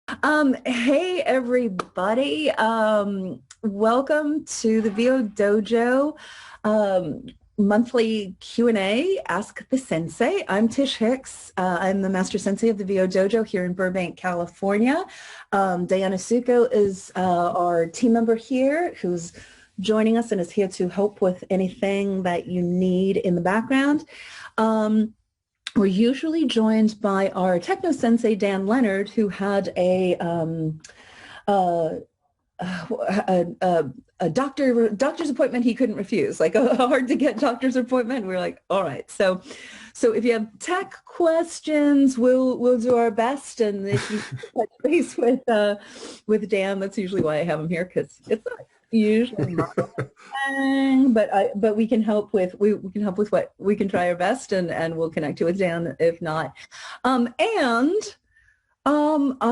Hey everybody. Welcome to the VO Dojo monthly Q&A, Ask the Sensei. I'm Tish Hicks. I'm the Master Sensei of the VO Dojo here in Burbank, California. Diana Suko is our team member here who's joining us and is here to help with anything that you need in the background. We're usually joined by our techno sensei, Dan Lenard, who had a doctor's appointment he couldn't refuse, like a hard to get doctor's appointment. We're like, all right. So if you have tech questions, we'll do our best. And if you touch base with Dan, that's usually why I have him here, because it's not usually not but we can help with what we can, try our best, and we'll connect you with Dan if not. I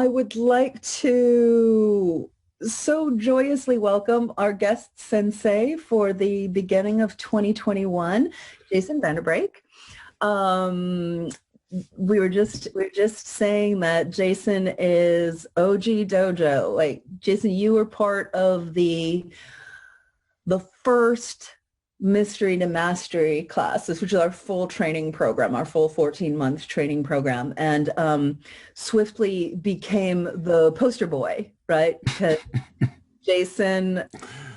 would like to so joyously welcome our guest sensei for the beginning of 2021, Jason Vande Brake. We're just saying that Jason is OG dojo. Like, Jason, you were part of the first Mystery to Mastery classes, which is our full training program, our full 14-month training program, and swiftly became the poster boy, right? Because Jason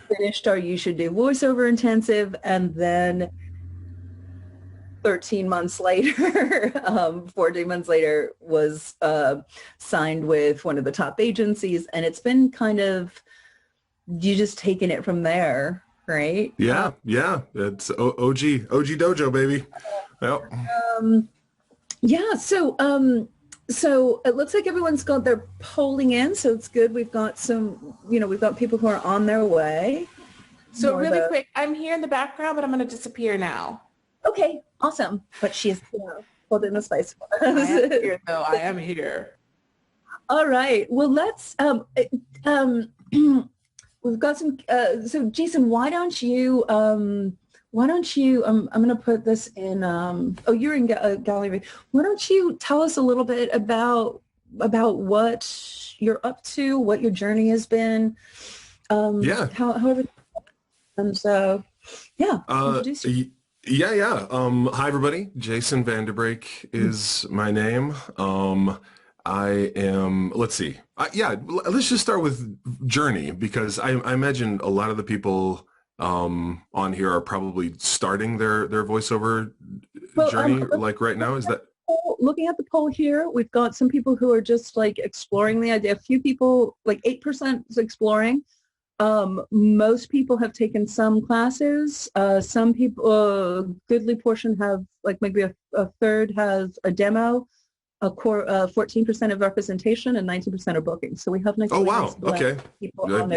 finished our You Should Do voiceover intensive, and then 13 months later, 14 months later, was signed with one of the top agencies, and it's been kind of, you just taken it from there, right? Yeah, it's OG dojo, baby. Yep. Yeah, so it looks like everyone's got their polling in, so it's good. We've got we've got people who are on their way. So really quick, I'm here in the background, but I'm going to disappear now. Okay, awesome. But she is holding the space for us. I am here, though. I am here. All right. Well, let's. We've got some. So, Jason, why don't you? I'm going to put this in. Oh, you're in gallery. Why don't you tell us a little bit about what you're up to, what your journey has been? Yeah. However. And so, yeah. Introduce you. Yeah. Hi, everybody. Jason Vande Brake is my name. I am, let's see. Let's just start with journey, because I imagine a lot of the people on here are probably starting their voiceover journey, like right now. Is that? Looking at the poll here, we've got some people who are just like exploring the idea. A few people, like 8% is exploring. Most people have taken some classes. Some people, a goodly portion have, like maybe a third has a demo. 14% of representation, and 19% are booking. So we have nice. Oh wow! Okay,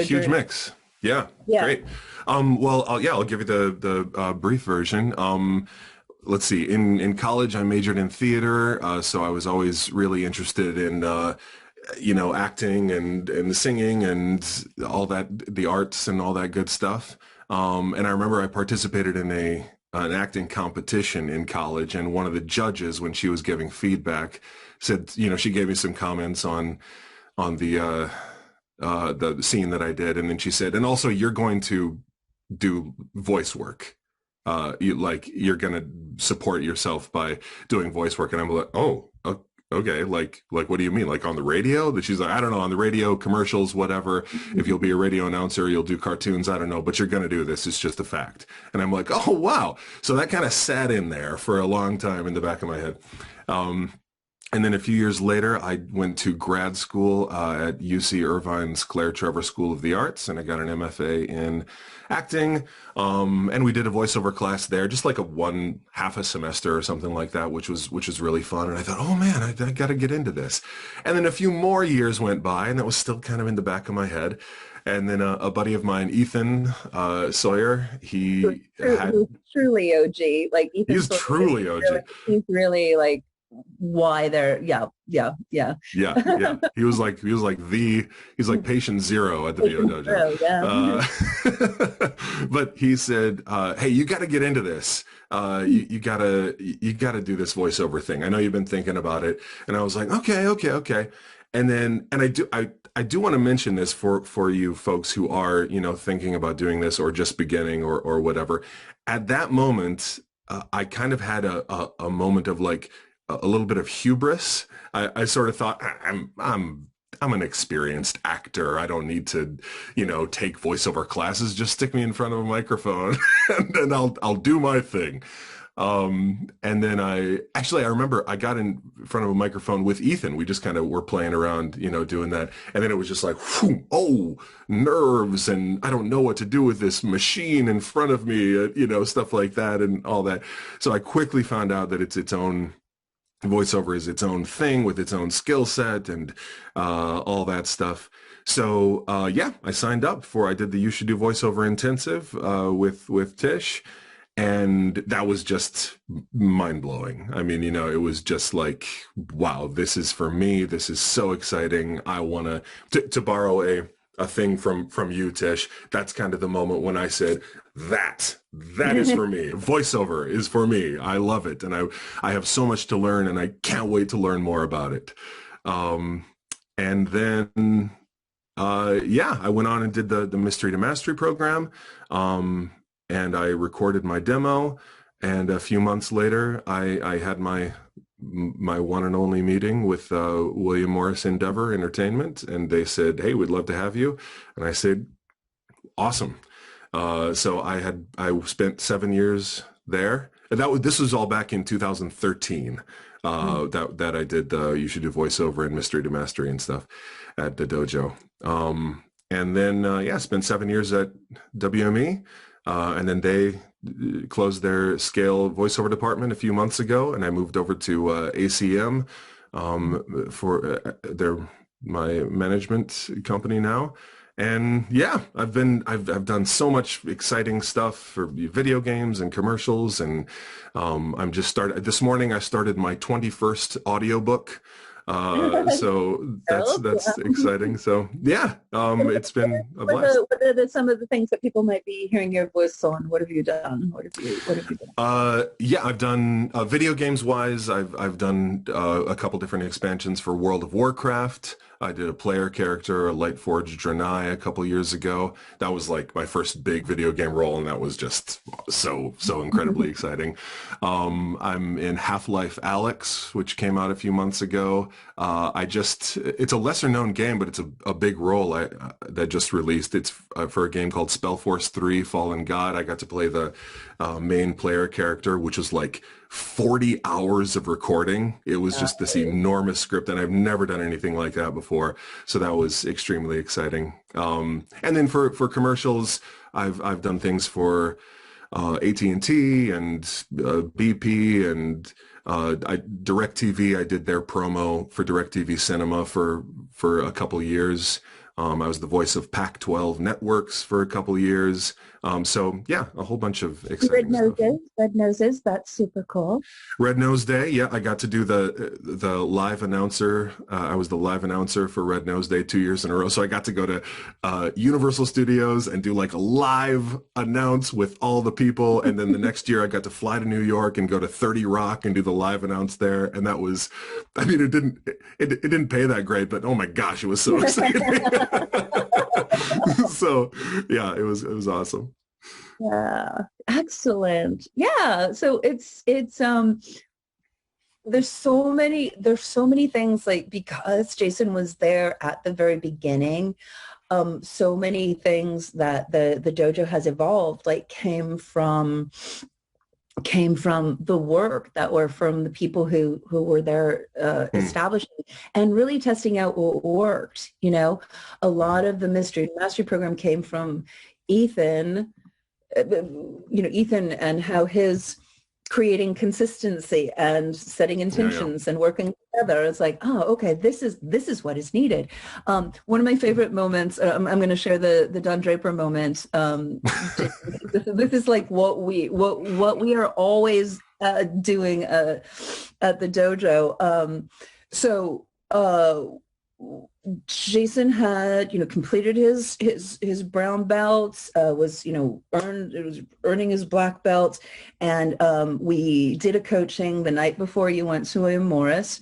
huge mix. Yeah, great. I'll give you the brief version. Let's see. In college, I majored in theater, so I was always really interested in acting and singing and all that, the arts and all that good stuff. And I remember I participated in an acting competition in college, and one of the judges, when she was giving feedback, said, she gave me some comments on the scene that I did, and then she said, and also you're going to do voice work. You're going to support yourself by doing voice work. And I'm like, oh, okay, like what do you mean? Like on the radio? That she's like, I don't know, on the radio, commercials, whatever. If you'll be a radio announcer, you'll do cartoons, I don't know, but you're going to do this. It's just a fact. And I'm like, oh, wow. So that kind of sat in there for a long time in the back of my head. And then a few years later, I went to grad school at UC Irvine's Claire Trevor School of the Arts, and I got an MFA in acting. And we did a voiceover class there, just like half a semester or something like that, which was really fun. And I thought, oh man, I got to get into this. And then a few more years went by, and that was still kind of in the back of my head. And then a buddy of mine, Ethan Sawyer, he had truly OG. Like Ethan, he's truly OG. He's really like why they're yeah. He was like patient zero at the VO Dojo. But he said, hey, you got to get into this. You gotta do this voiceover thing. I know you've been thinking about it. And I was like, okay. and I do want to mention this for you folks who are, thinking about doing this or just beginning or whatever. At that moment, I kind of had a moment of like a little bit of hubris. I sort of thought I'm an experienced actor. I don't need to, take voiceover classes. Just stick me in front of a microphone and then I'll do my thing. And then I remember I got in front of a microphone with Ethan. We just kind of were playing around, doing that. And then it was just like, whew, oh, nerves. And I don't know what to do with this machine in front of me, stuff like that and all that. So I quickly found out that it's its own voiceover is its own thing with its own skill set and all that stuff. So I signed up I did the You Should Do Voiceover Intensive with Tish, and that was just mind-blowing. I mean, it was just like, wow, this is for me. This is so exciting. I want to borrow a thing from you, Tish. That's kind of the moment when I said, that is for me. Voiceover is for me. I love it. And I have so much to learn, and I can't wait to learn more about it. And then, I went on and did the Mystery to Mastery program. And I recorded my demo. And a few months later, I had my one and only meeting with William Morris Endeavor Entertainment, and they said, "Hey, we'd love to have you." And I said, "Awesome." So I spent 7 years there, and this was all back in 2013. That I did the You Should Do Voiceover and Mystery to Mastery and stuff at the dojo. And then spent 7 years at WME, and then they closed their scale voiceover department a few months ago, and I moved over to ACM for my management company now. And I've done so much exciting stuff for video games and commercials, and I'm just this morning I started my 21st audiobook. So that's exciting. So it's been a blast. What are some of the things that people might be hearing your voice on? What have you done? What have you done? I've done video games wise. I've done a couple different expansions for World of Warcraft. I did a player character, a Lightforged Draenei, a couple years ago. That was like my first big video game role, and that was just so incredibly exciting. I'm in Half-Life Alyx, which came out a few months ago. It's a lesser known game, but it's a big role that just released. It's for a game called Spellforce 3 Fallen God. I got to play the main player character, which was like 40 hours of recording. It was just this enormous script, and I've never done anything like that before. So that was extremely exciting. And then for commercials, I've done things for AT&T and BP and DIRECTV. I did their promo for DIRECTV Cinema for a couple years. I was the voice of PAC-12 Networks for a couple years. A whole bunch of exciting stuff. Red Noses, that's super cool. Red Nose Day, I got to do the live announcer. I was the live announcer for Red Nose Day 2 years in a row. So I got to go to Universal Studios and do like a live announce with all the people. And then the next year I got to fly to New York and go to 30 Rock and do the live announce there. And that was, I mean, it didn't pay that great, but oh my gosh, it was so exciting. So it was awesome. Yeah, excellent. Yeah, so it's there's so many things, like, because Jason was there at the very beginning, so many things that the dojo has evolved, like came from the work that were from the people who were there establishing and really testing out what worked. A lot of the Mystery Mastery program came from Ethan, Ethan and how his creating consistency and setting intentions and working together. It's like, oh, okay, this is what is needed. One of my favorite moments, I'm going to share the Don Draper moment. This is like what we are always doing at the dojo. Jason had, completed his brown belts, was earning his black belt, and we did a coaching the night before you went to William Morris,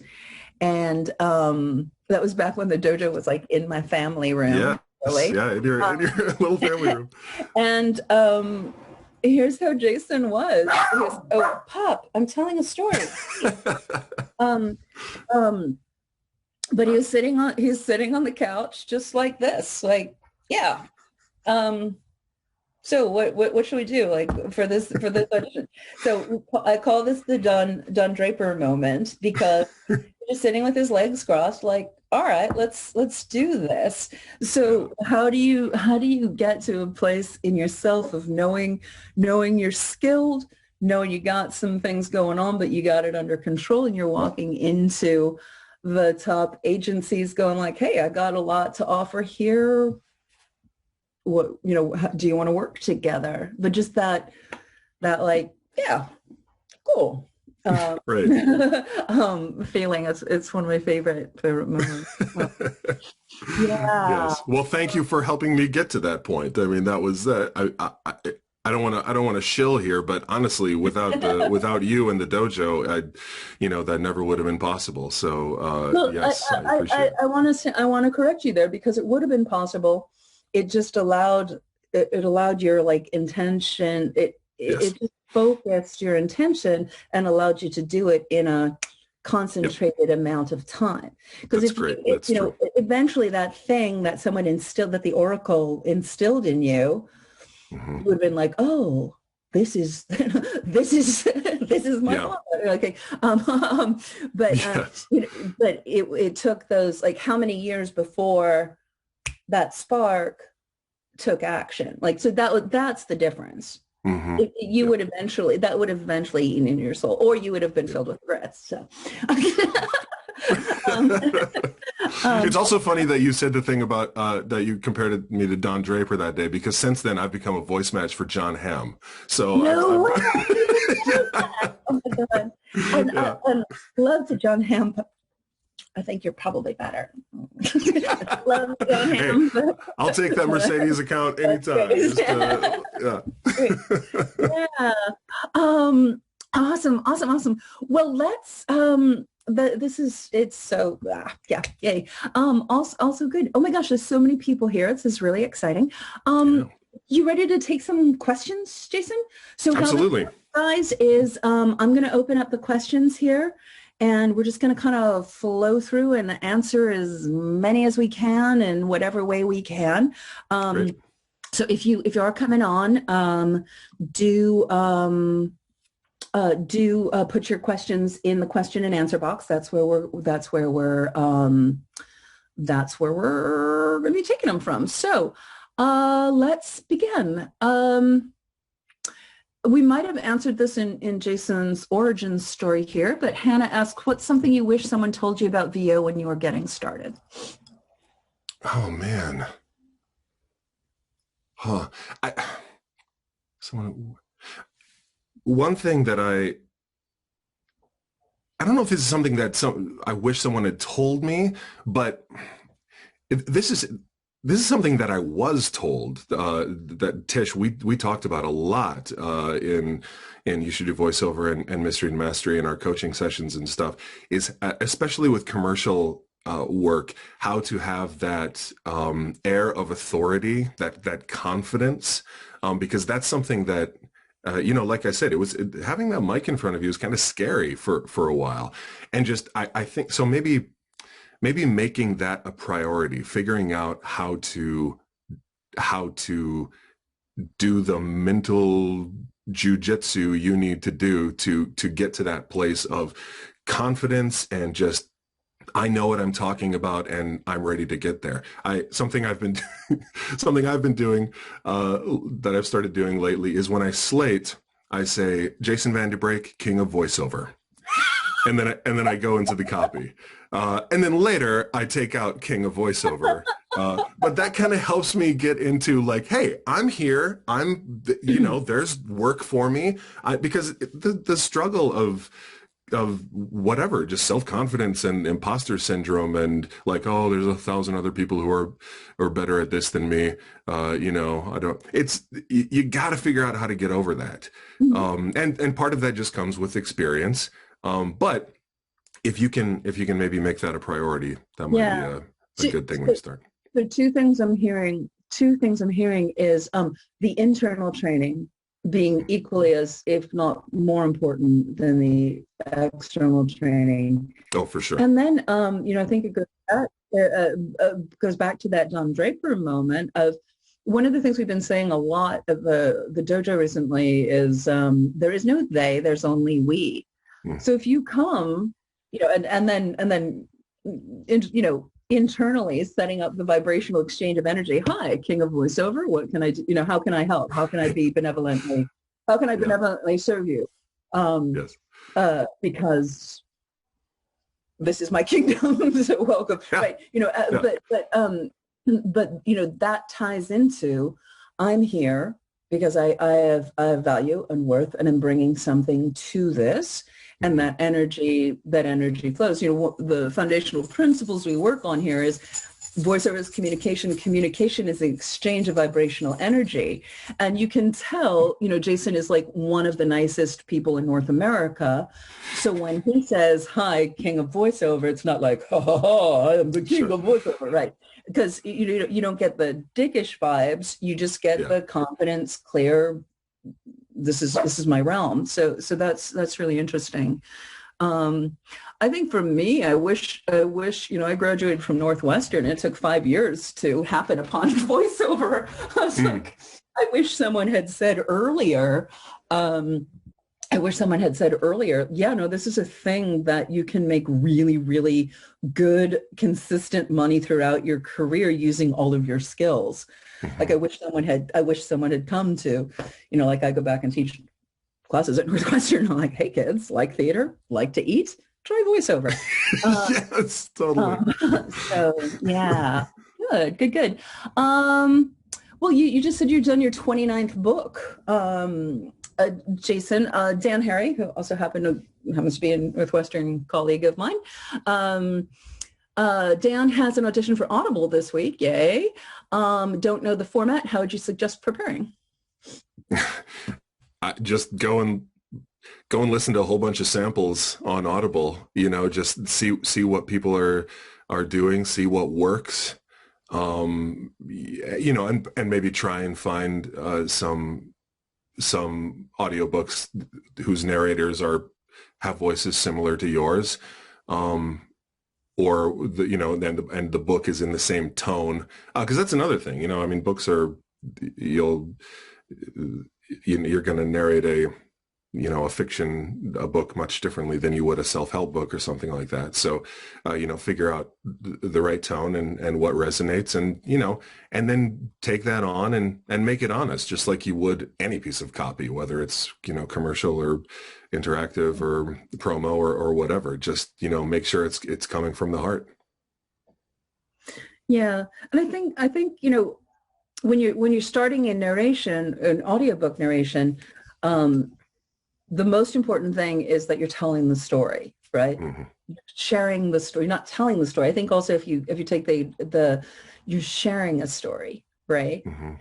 and That was back when the dojo was like in my family room. Yeah, really. Yeah, in your little family room. And here's how Jason was. Oh, Pop, I'm telling a story. But he was sitting on the couch just like this, like, yeah. So what should we do, like, for this audition? So I call this the Don Draper moment, because he's just sitting with his legs crossed, like, all right, let's do this. So how do you get to a place in yourself of knowing you're skilled, knowing you got some things going on, but you got it under control, and you're walking into the top agencies going like, hey, I got a lot to offer here. What, do you want to work together? But just that like, yeah, cool. Right. Feeling, it's one of my favorite moments. Yeah. Yes. Well, thank you for helping me get to that point. I mean, that was I don't want to shill here, but honestly, without you and the dojo, that never would have been possible. So well, yes, I appreciate it. I want to correct you there, because it would have been possible. It just allowed your like intention. It just focused your intention and allowed you to do it in a concentrated amount of time. Because eventually that thing that someone instilled, that the oracle instilled in you, would have been like, oh, this is my father. Okay. But yes. But it took those, like, how many years before that spark took action? Like, so that's the difference. You would eventually, that would have eventually eaten into your soul, or you would have been filled with regrets. So it's also funny that you said the thing about that you compared me to Don Draper that day, because since then I've become a voice match for John Hamm. So no way. Oh my God. And love to John Hamm. I think you're probably better. Love John Hamm. Hey, I'll take that Mercedes account anytime. Yeah. Awesome. Well, let's it's so yay. Also good. Oh my gosh, there's so many people here. This is really exciting. You ready to take some questions, Jason? So absolutely, guys, is I'm going to open up the questions here, and we're just going to kind of flow through and answer as many as we can in whatever way we can. So if you are coming on, do put your questions in the question and answer box. That's where we're going to be taking them from. So let's begin. We might have answered this in Jason's origin story here, but Hannah asked, what's something you wish someone told you about VO when you were getting started? Oh man. One thing that I don't know if this is something that I wish someone had told me, but this is something that I was told, that Tish, we talked about a lot in You Should Do Voiceover and Mystery and Mastery in our coaching sessions and stuff, is especially with commercial work, how to have that air of authority, that confidence, because that's something that, like I said, having that mic in front of you is kind of scary for a while. And just, I think, so maybe making that a priority, figuring out how to do the mental jujitsu you need to do to get to that place of confidence and just, I know what I'm talking about and I'm ready to get there. Something I've been doing that I've started doing lately is when I slate, I say Jason Vande Brake, King of Voiceover. And then I go into the copy. And then later I take out King of Voiceover. But that kind of helps me get into like, hey, I'm here. There's work for me. Because the struggle of whatever, just self-confidence and imposter syndrome and like, oh, there's 1,000 other people who are better at this than me. You got to figure out how to get over that. And part of that just comes with experience. But if you can maybe make that a priority, that might be a good thing when you start. So two things I'm hearing is the internal training being equally as, if not more important than the external training. Oh, for sure. And then, I think it goes back to that Don Draper moment of one of the things we've been saying a lot of the dojo recently is there is no they, there's only we. So if you come, and then internally setting up the vibrational exchange of energy. Hi, King of Voiceover. What can I do? How can I help? How can I be benevolently? How can I benevolently serve you? Yes. Because this is my kingdom. So welcome. Yeah. Right. But that ties into I'm here because I have value and worth, and I'm bringing something to this. And that energy flows. The foundational principles we work on here is voiceover is communication. Communication is the exchange of vibrational energy. And you can tell, Jason is like one of the nicest people in North America. So when he says, hi, King of Voiceover, it's not like, ha, ha, ha, I am the King of Voiceover, right? Because you don't get the dickish vibes. You just get the confidence, clear, this is my realm. So that's really interesting. I think for me, I wish, I graduated from Northwestern. It took 5 years to happen upon voiceover. I was like, I wish someone had said earlier, this is a thing that you can make really, really good, consistent money throughout your career using all of your skills. Like I wish someone had come to, like I go back and teach classes at Northwestern. I'm like, hey kids, like theater, like to eat, try voiceover. Yes, totally. So yeah, good. Well, you just said you've done your 29th book. Jason, Dan Harry, who also happens to be a Northwestern colleague of mine. Dan has an audition for Audible this week. Yay. Don't know the format. How would you suggest preparing? Just go and listen to a whole bunch of samples on Audible, just see what people are doing, see what works, and maybe try and find some audiobooks whose narrators have voices similar to yours. Or the book is in the same tone, because that's another thing. Books are you're going to narrate a book much differently than you would a self-help book or something like that. So figure out the right tone and what resonates, and then take that on and make it honest, just like you would any piece of copy, whether it's commercial or interactive or promo or whatever. Just make sure it's coming from the heart. Yeah, and I think when you're starting in narration, an audiobook narration, the most important thing is that you're telling the story, right? Mm-hmm. Sharing the story, not telling the story. I think also if you take you're sharing a story, right? Mm-hmm.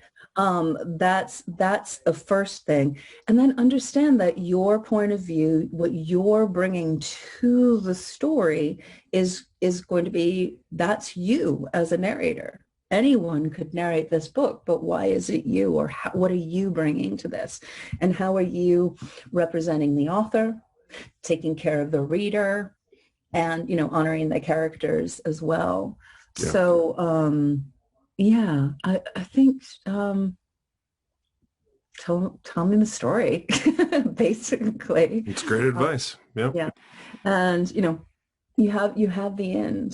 That's a first thing. And then understand that your point of view, what you're bringing to the story is going to be, that's you as a narrator. Anyone could narrate this book, but why is it you? Or what are you bringing to this? And how are you representing the author, taking care of the reader, and, honoring the characters as well. Yeah. So, I think tell me the story, basically. It's great advice. Yeah. And, you have the end.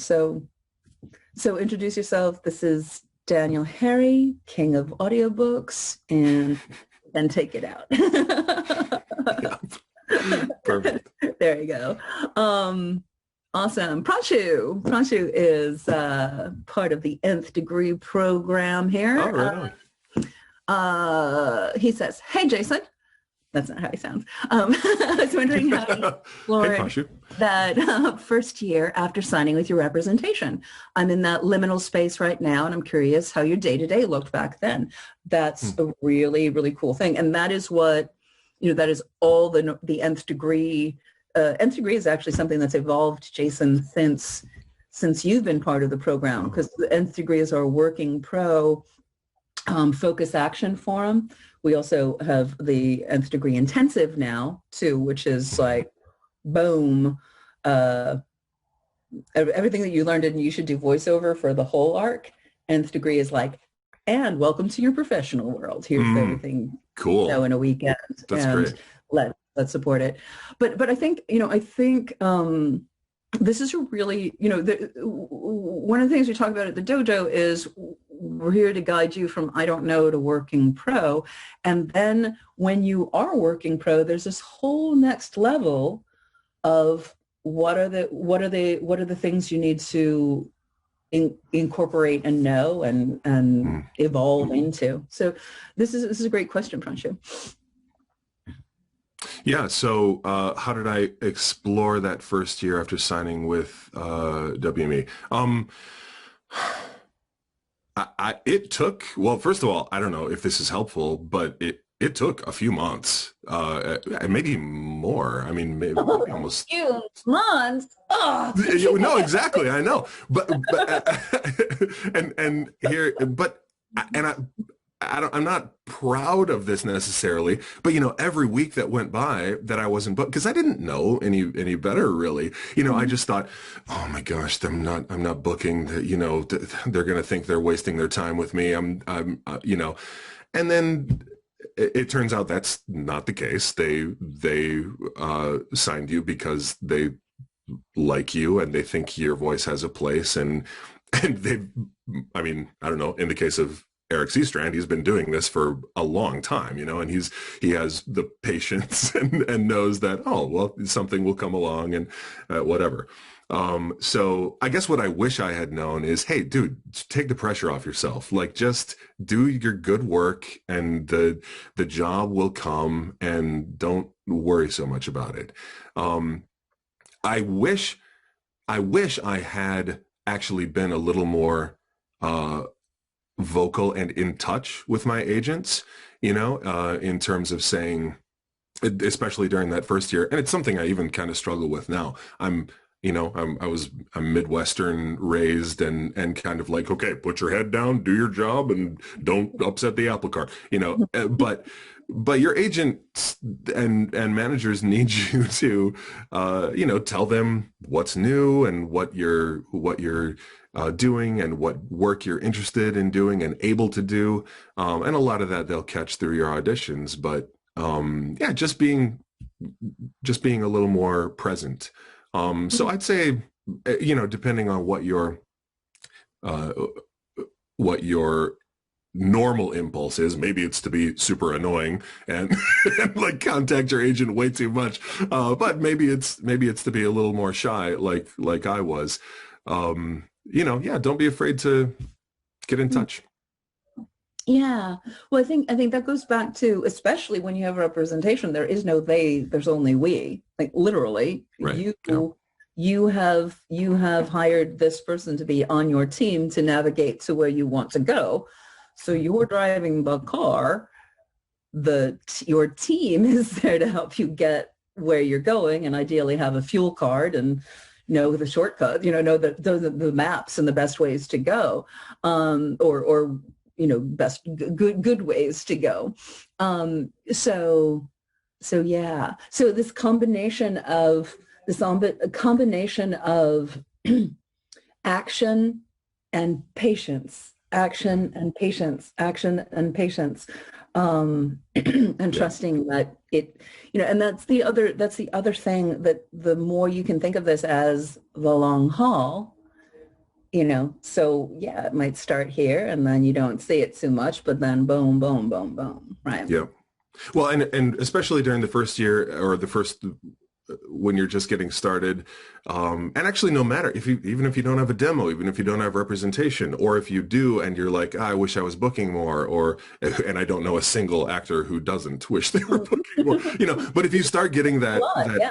So introduce yourself. This is Daniel Harry, King of Audiobooks, and then take it out. Perfect. There you go. Awesome. Pranshu is part of the Nth Degree program here. Oh, right on. He says, hey, Jason. That's not how he sounds. I was wondering how you explored that first year after signing with your representation. I'm in that liminal space right now, and I'm curious how your day-to-day looked back then. That's a really, really cool thing. And that is what, that is all the Nth Degree nth degree is actually something that's evolved, Jason, since you've been part of the program, because the nth degree is our working pro focus action forum. We also have the nth degree intensive now too, which is like, boom, everything that you learned and you should do voiceover for the whole arc. Nth degree is like, and welcome to your professional world. Here's everything cool. In a weekend. That's and great. Let's support it. But I think, this is a really, one of the things we talk about at the dojo is we're here to guide you from I don't know to working pro. And then when you are working pro, there's this whole next level of what are the things you need to incorporate and know and evolve into. So this is a great question, Pranshu. Yeah. So how did I explore that first year after signing with WME? It took, well, first of all, I don't know if this is helpful, but it took a few months, maybe more. I mean, maybe almost. Few months. Oh. No, exactly. I know, but I'm not proud of this necessarily, but every week that went by that I wasn't booked, because I didn't know any better really. I just thought, oh my gosh, I'm not booking. They're going to think they're wasting their time with me. I'm and then it turns out that's not the case. They signed you because they like you and they think your voice has a place, and they, I mean, I don't know, in the case of Eric Seastrand, he's been doing this for a long time, and he has the patience and knows that, oh, well, something will come along and whatever. So I guess what I wish I had known is, hey, dude, take the pressure off yourself. Like, just do your good work and the job will come, and don't worry so much about it. I wish I had actually been a little more vocal and in touch with my agents, in terms of saying, especially during that first year. And it's something I even kind of struggle with now. I'm Midwestern raised and kind of like, okay, put your head down, do your job, and don't upset the apple cart, but your agents and managers need you to, tell them what's new and what you're doing and what work you're interested in doing and able to do. And a lot of that they'll catch through your auditions, but just being a little more present. So I'd say, depending on what your normal impulse is, maybe it's to be super annoying and, and like contact your agent way too much. But maybe it's to be a little more shy, like I was. Don't be afraid to get in touch. Yeah. Well, I think that goes back to, especially when you have representation, there is no they, there's only we. Like, literally, right. You have hired this person to be on your team to navigate to where you want to go. So you're driving the car. Your team is there to help you get where you're going, and ideally have a fuel card and know the shortcut, know the maps and the best ways to go, or best good ways to go. So yeah. So this combination of action and patience, action and patience, and trusting that it, and that's the other thing, that the more you can think of this as the long haul, so yeah, it might start here and then you don't see it too much, but then boom, boom, boom, boom, right? Yeah. Well, and especially during the first year, or when you're just getting started, and actually no matter even if you don't have a demo, even if you don't have representation, or if you do and you're like, I wish I was booking more, and I don't know a single actor who doesn't wish they were booking more, but if you start getting that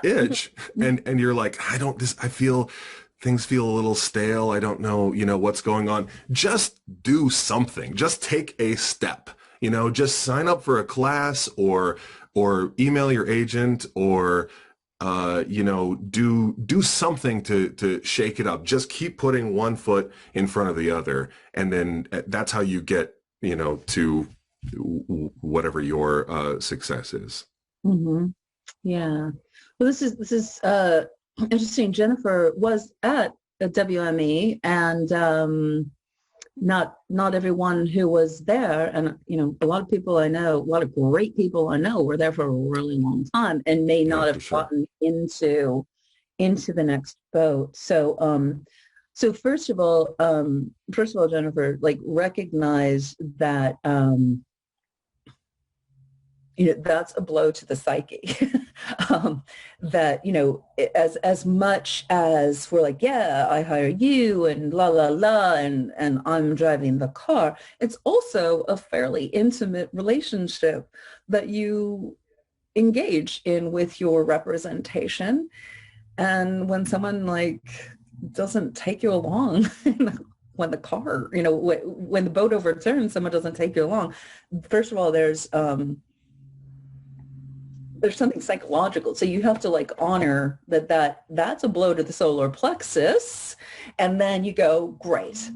itch and you're like, I feel things feel a little stale, I don't know, what's going on, just do something, just take a step, just sign up for a class or email your agent, or you know, do something to shake it up. Just keep putting one foot in front of the other, and then that's how you get, you know, to whatever your success is. Mm-hmm. Yeah. Well, this is interesting. Jennifer was at a WME, and not everyone who was there, and you know, a lot of people I know, a lot of great people I know were there for a really long time and may not have gotten into the next boat. So so first of all, Jennifer, like, recognize that you know, that's a blow to the psyche. That, you know, as much as we're like, yeah, I hire you and la la la, and I'm driving the car, it's also a fairly intimate relationship that you engage in with your representation. And when someone like doesn't take you along, when the car, you know, when the boat overturns, someone doesn't take you along. First of all, there's something psychological. So you have to like honor that's a blow to the solar plexus. And then you go, great,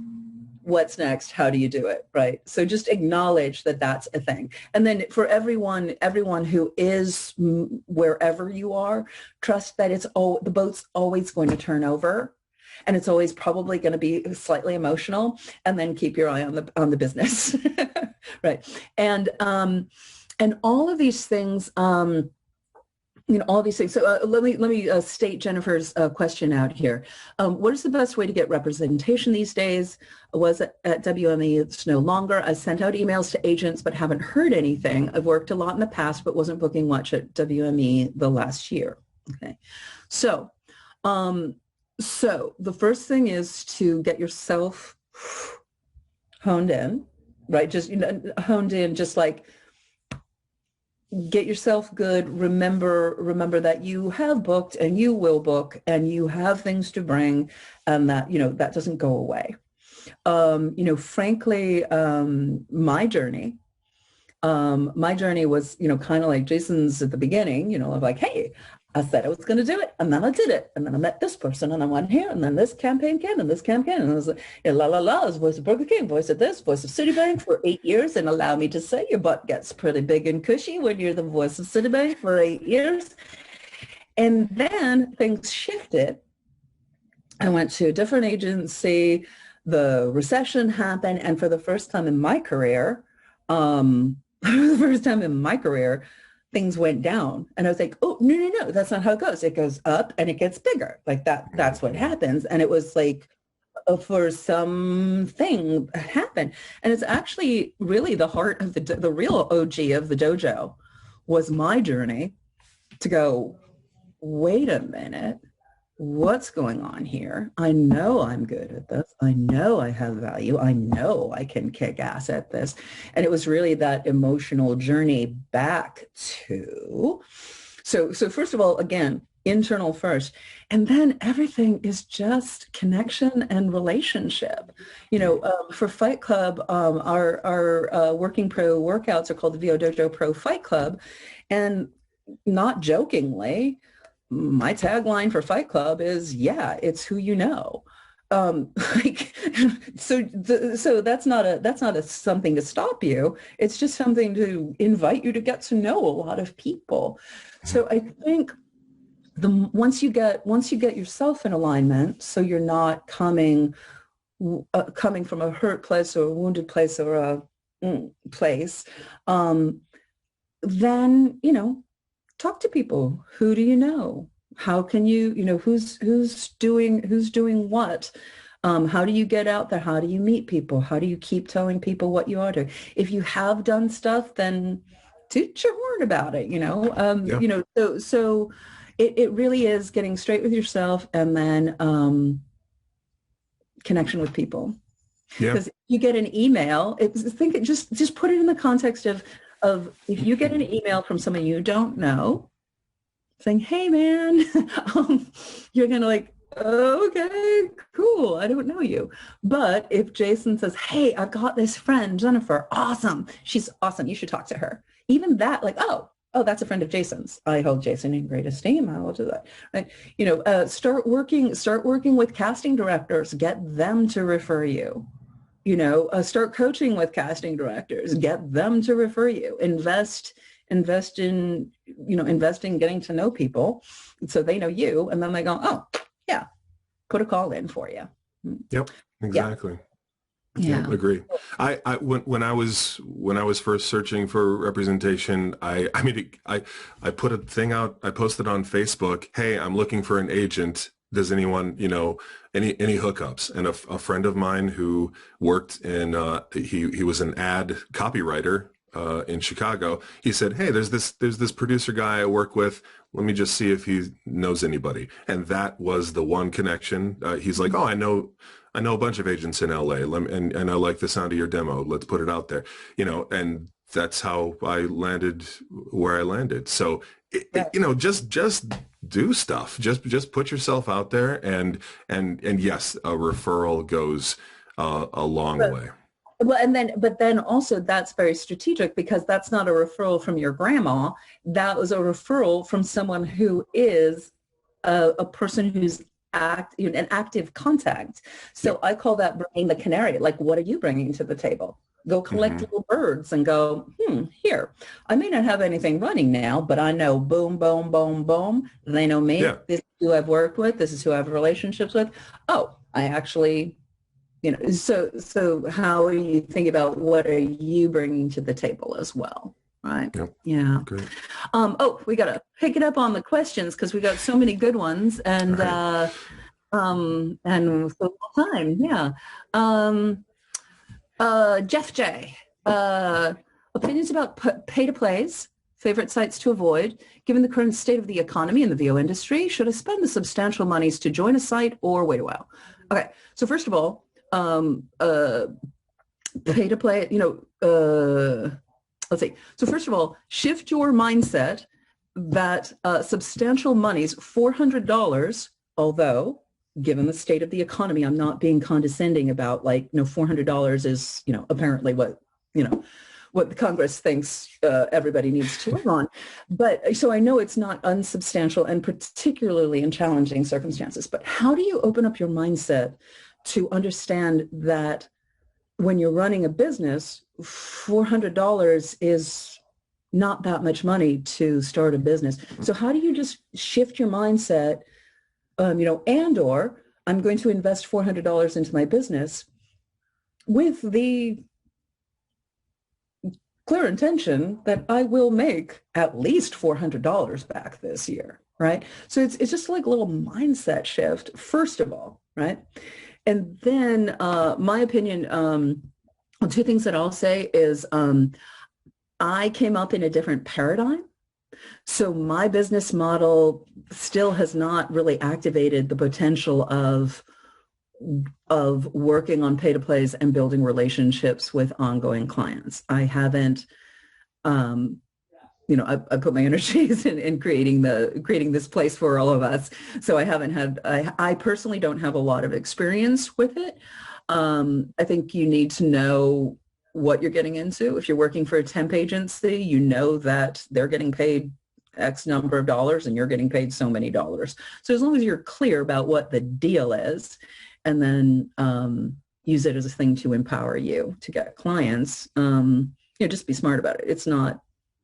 what's next? How do you do it? Right. So just acknowledge that that's a thing. And then for everyone who is wherever you are, trust that the boat's always going to turn over. And it's always probably going to be slightly emotional, and then keep your eye on the business. Right. And all of these things, you know, all these things. So let me state Jennifer's question out here. What is the best way to get representation these days? Was at WME, it's no longer. I sent out emails to agents, but haven't heard anything. I've worked a lot in the past, but wasn't booking much at WME the last year. Okay. So the first thing is to get yourself honed in, right? Just, you know, honed in, just like, get yourself good. Remember that you have booked and you will book and you have things to bring, and that, you know, that doesn't go away. You know, frankly, my journey was, you know, kind of like Jason's at the beginning, you know, of like, hey, I said I was going to do it, and then I did it, and then I met this person, and I went here, and then this campaign came, and this campaign, and I was like, yeah, la la la, I was voice of Burger King, voice of this, voice of Citibank for 8 years, and allow me to say, your butt gets pretty big and cushy when you're the voice of Citibank for 8 years. And then things shifted. I went to a different agency. The recession happened, and for the first time in my career, things went down. And I was like, oh, no, that's not how it goes. It goes up and it gets bigger. Like that's what happens. And it was like, for something happened. And it's actually really the heart of the real OG of the dojo was my journey to go, wait a minute, what's going on here? I know I'm good at this. I know I have value. I know I can kick ass at this. And it was really that emotional journey back to, so first of all, again, internal first, and then everything is just connection and relationship. You know, for Fight Club, our working pro workouts are called the VO Dojo Pro Fight Club. And not jokingly, my tagline for Fight Club is, yeah, it's who you know. Like, so that's not a something to stop you. It's just something to invite you to get to know a lot of people. So I think once you get yourself in alignment, so you're not coming from a hurt place or a wounded place or a place, then, you know, talk to people. Who do you know? How can you, you know, who's doing what? How do you get out there? How do you meet people? How do you keep telling people what you are doing? If you have done stuff, then toot your horn about it, you know? Yeah. You know, so it really is getting straight with yourself, and then connection with people. Yeah. Because you get an email, just put it in the context of if you get an email from someone you don't know saying, hey man, you're going to like, okay, cool, I don't know you. But if Jason says, hey, I've got this friend, Jennifer, awesome, she's awesome, you should talk to her. Even that, like, oh, oh, that's a friend of Jason's. I hold Jason in great esteem. I will do that. Right? You know, start working with casting directors. Get them to refer you. You know, start coaching with casting directors. Get them to refer you. Invest in, getting to know people so they know you, and then they go, oh, yeah, put a call in for you. Yep, exactly. Yeah. Yeah, agree. When I was first searching for representation, I put a thing out. I posted on Facebook, "Hey, I'm looking for an agent. Does anyone, any hookups?" And a friend of mine who worked in he was an ad copywriter in Chicago. He said, "Hey, there's this producer guy I work with. Let me just see if he knows anybody." And that was the one connection. He's like, "Oh, I know a bunch of agents in LA, and I like the sound of your demo. Let's put it out there." And that's how I landed where I landed. So, just do stuff. Just put yourself out there, and yes, a referral goes a long way. Well, but then also that's very strategic, because that's not a referral from your grandma. That was a referral from someone who is a person who's an active contact. So I call that bringing the canary. Like, what are you bringing to the table? Go collect little birds and go, here. I may not have anything running now, but I know boom, boom, boom, boom. They know me. Yeah. This is who I've worked with. This is who I have relationships with. Oh, I actually, so how are you thinking about what are you bringing to the table as well? Right. Yep. Yeah. Great. We got to pick it up on the questions, because we got so many good ones, and right. And so time. Yeah. Jeff J. Opinions about pay-to-plays, favorite sites to avoid, given the current state of the economy and the VO industry. Should I spend the substantial monies to join a site or wait a while? Okay. So first of all, pay-to-play, let's see. So first of all, shift your mindset that substantial monies, $400, although given the state of the economy, I'm not being condescending about $400 is, apparently what the Congress thinks everybody needs to live on. But so I know it's not unsubstantial, and particularly in challenging circumstances. But how do you open up your mindset to understand that when you're running a business, $400 is not that much money to start a business? So how do you just shift your mindset, and/or I'm going to invest $400 into my business with the clear intention that I will make at least $400 back this year, right? So it's just like a little mindset shift, first of all, right? And then my opinion, two things that I'll say is I came up in a different paradigm. So my business model still has not really activated the potential of working on pay-to-plays and building relationships with ongoing clients. I haven't, I put my energies in creating this place for all of us. So I haven't had, I personally don't have a lot of experience with it. I think you need to know what you're getting into. If you're working for a temp agency, you know that they're getting paid X number of dollars and you're getting paid so many dollars. So as long as you're clear about what the deal is, and then use it as a thing to empower you to get clients, just be smart about it. It's not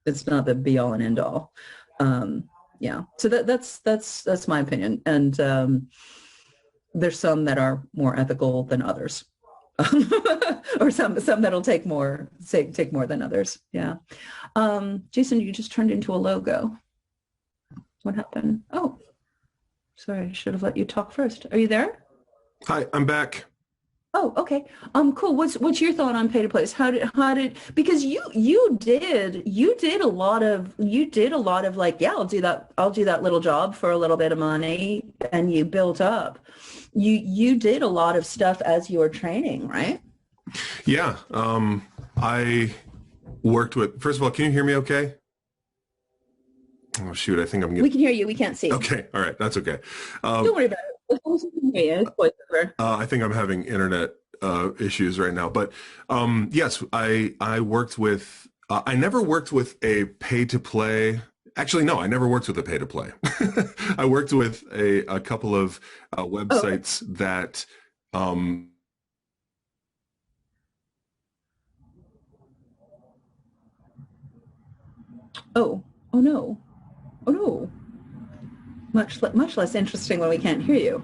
the be all and end all. So that's my opinion. And there's some that are more ethical than others. Or some that'll take more than others. Yeah. Jason, you just turned into a logo. What happened? Oh, sorry. I should have let you talk first. Are you there? Hi, I'm back. Oh, okay. Cool. What's your thought on pay-to-plays? How did because you did a lot of like, yeah, I'll do that little job for a little bit of money, and you built up. You did a lot of stuff as you were training, right? Yeah. I worked with, first of all, can you hear me okay? Oh shoot, I think I'm getting... We can hear you, we can't see. Okay, all right, that's okay. Don't worry about it. I think I'm having internet issues right now, but yes, I worked with I never worked with a pay-to-play. Actually, no, I never worked with a pay-to-play. I worked with a couple of websites that. Oh no. Oh no. Much less interesting when we can't hear you.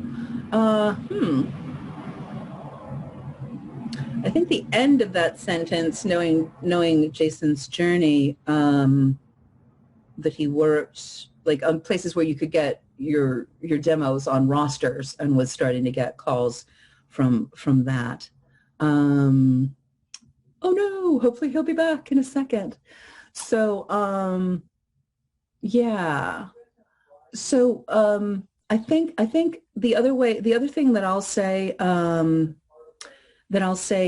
I think the end of that sentence, knowing Jason's journey, that he worked like on places where you could get your demos on rosters and was starting to get calls from that. Oh no, hopefully he'll be back in a second. So yeah. So I think the other thing that I'll say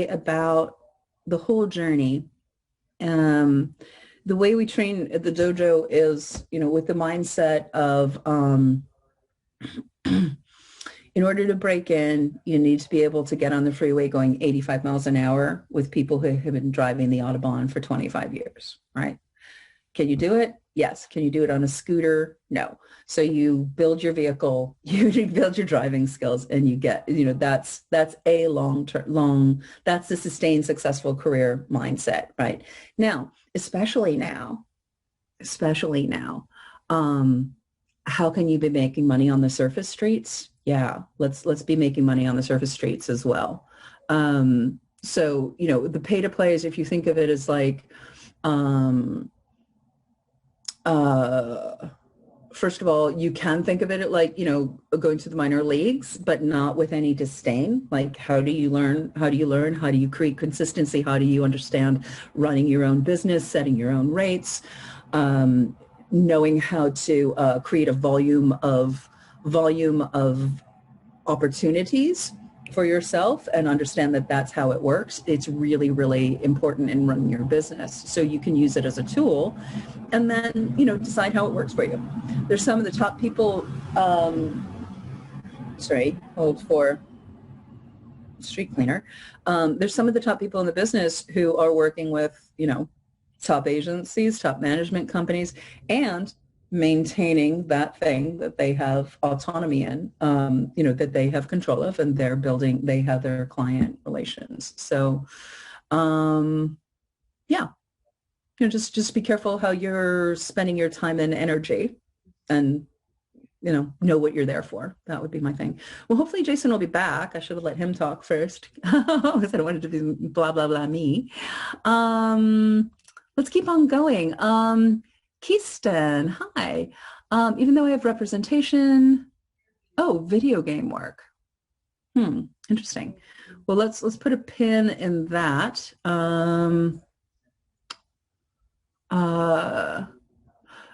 about the whole journey, the way we train at the dojo is, with the mindset of in order to break in, you need to be able to get on the freeway going 85 miles an hour with people who have been driving the Autobahn for 25 years, right? Can you do it? Yes. Can you do it on a scooter? No. So you build your vehicle, you build your driving skills, and you get, that's a that's the sustained successful career mindset, right? Now, especially now, how can you be making money on the surface streets? Yeah, let's be making money on the surface streets as well. So, the pay to plays, if you think of it as like, first of all, you can think of it like, going to the minor leagues, but not with any disdain. Like, how do you learn? How do you create consistency? How do you understand running your own business, setting your own rates, knowing how to create a volume of opportunities for yourself and understand that that's how it works. It's really, really important in running your business. So you can use it as a tool and then, decide how it works for you. There's some of the top people, hold for street cleaner. There's some of the top people in the business who are working with, top agencies, top management companies, and maintaining that thing that they have autonomy in, that they have control of, and they have their client relations. So, yeah, just be careful how you're spending your time and energy, and, know what you're there for. That would be my thing. Well, hopefully Jason will be back. I should have let him talk first because I don't want it to be blah, blah, blah me. Let's keep on going. Keiston, hi. Even though I have representation, video game work. Interesting. Well, let's put a pin in that.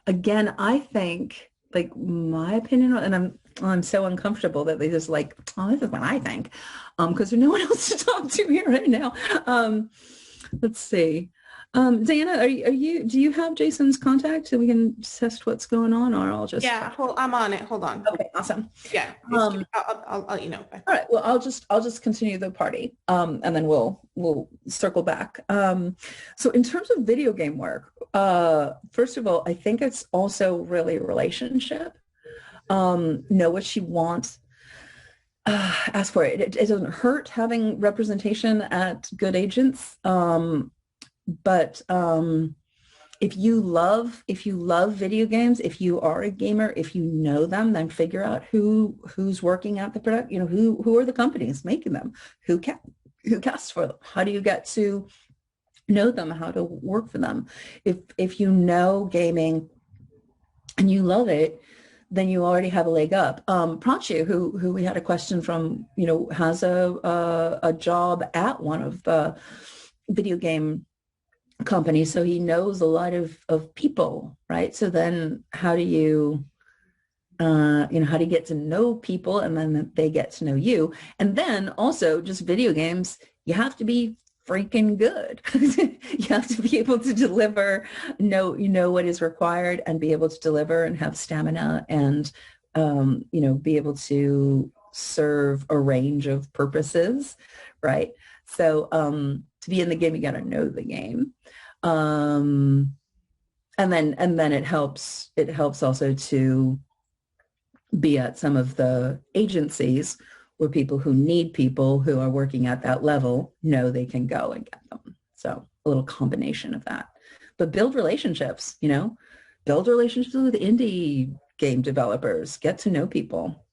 Again, I think, like, my opinion, and I'm so uncomfortable that they just like, this is what I think, because there's no one else to talk to here right now. Let's see. Diana, do you have Jason's contact so we can test what's going on, or I'll just... Yeah, I'm on it. Hold on. Okay, awesome. Yeah. I'll let you know. All right. Well, I'll just continue the party, and then we'll circle back. So in terms of video game work, first of all, I think it's also really a relationship. Know what you want. Ask for it. It doesn't hurt having representation at good agents. But if you love video games, if you are a gamer, if you know them, then figure out who's working at the product. Who are the companies making them? Who casts for them? How do you get to know them? How to work for them? If you know gaming and you love it, then you already have a leg up. Prachi, who we had a question from, has a job at one of the video game company, so he knows a lot of people, right? So then how do you how do you get to know people, and then they get to know you? And then also, just video games, you have to be freaking good. You have to be able to deliver, know what is required, and be able to deliver, and have stamina, and be able to serve a range of purposes, right? So to be in the game, you got to know the game. And then it helps also to be at some of the agencies where people who need people who are working at that level know they can go and get them. So a little combination of that. But build relationships, build relationships with indie game developers, get to know people,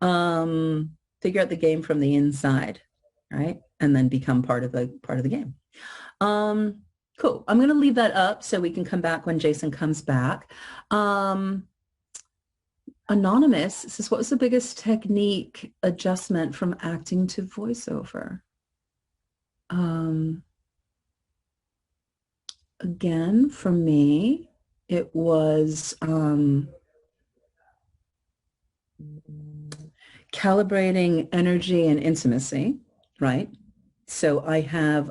figure out the game from the inside, right? And then become part of the game. Cool. I'm going to leave that up so we can come back when Jason comes back. Anonymous says, what was the biggest technique adjustment from acting to voiceover? Again, for me, it was calibrating energy and intimacy, right? So I have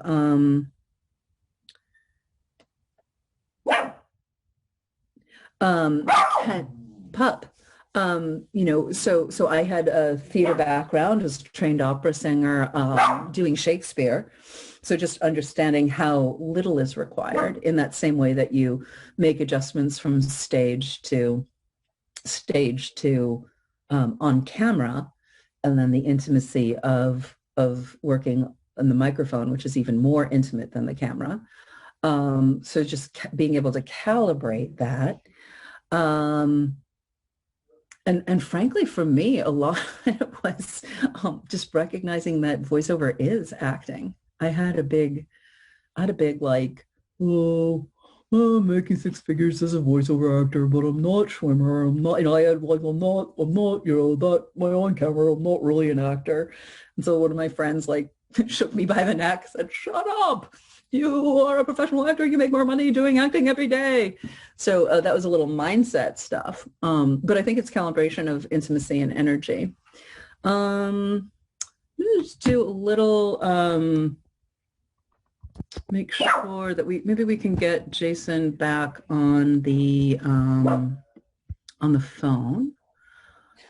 pup. So I had a theater background, was a trained opera singer, doing Shakespeare. So just understanding how little is required in that same way that you make adjustments from stage to on camera, and then the intimacy of working on the microphone, which is even more intimate than the camera. So just being able to calibrate that. And frankly, for me, a lot of it was just recognizing that voiceover is acting. I had a big like, I'm making six figures as a voiceover actor, but I'm not swimmer. I'm not, I had like, I'm not, that my on camera, I'm not really an actor. And so one of my friends like shook me by the neck, said, shut up. You are a professional actor. You make more money doing acting every day. So that was a little mindset stuff. But I think it's calibration of intimacy and energy. Let's do a little, make sure that maybe we can get Jason back on the phone.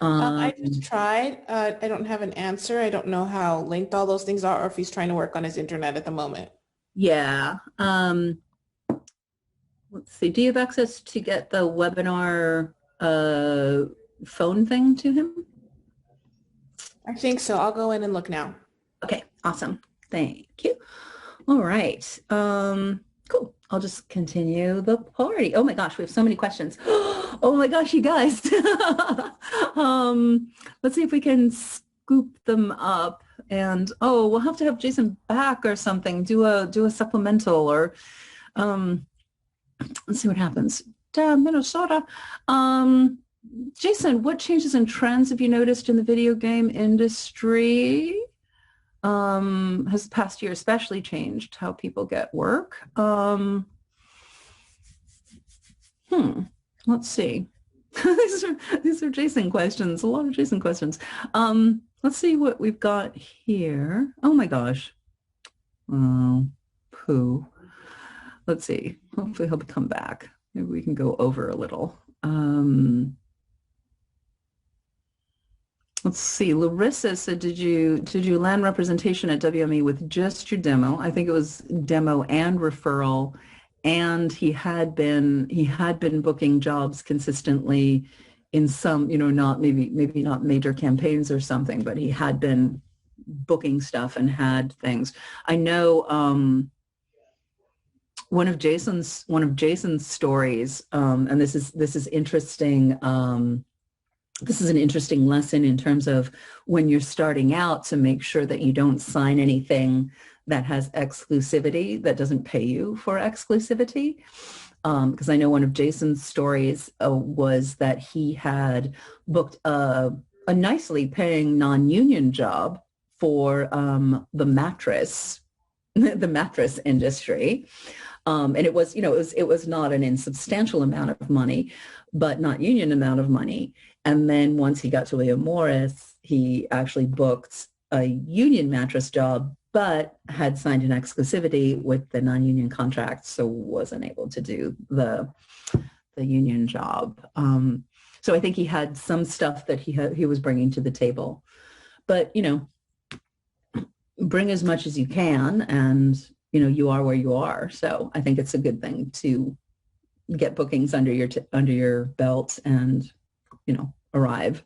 I just tried. I don't have an answer. I don't know how linked all those things are, or if he's trying to work on his internet at the moment. Yeah. Let's see. Do you have access to get the webinar phone thing to him? I think so. I'll go in and look now. Okay. Awesome. Thank you. All right. Cool. I'll just continue the party. Oh my gosh, we have so many questions. Oh my gosh, you guys. Let's see if we can scoop them up. And we'll have to have Jason back or something. Do a supplemental, or let's see what happens. Minnesota. Jason, what changes and trends have you noticed in the video game industry? Has the past year especially changed how people get work? Let's see. these are Jason questions. A lot of Jason questions. Let's see what we've got here. Oh my gosh. Oh, poo. Let's see. Hopefully he'll come back. Maybe we can go over a little. Let's see. Larissa said, did you land representation at WME with just your demo? I think it was demo and referral, and he had been booking jobs consistently in some, not maybe not major campaigns or something, but he had been booking stuff and had things. I know one of Jason's stories, and this is interesting. This is an interesting lesson in terms of when you're starting out, to make sure that you don't sign anything that has exclusivity, that doesn't pay you for exclusivity. Because I know one of Jason's stories was that he had booked a nicely paying non-union job for the mattress industry. And it was, it was not an insubstantial amount of money, but not union amount of money. And then once he got to William Morris, he actually booked a union mattress job, but had signed an exclusivity with the non-union contract, so wasn't able to do the union job. So I think he had some stuff that he was bringing to the table, but bring as much as you can, and you are where you are. So I think it's a good thing to get bookings under your belt and, arrive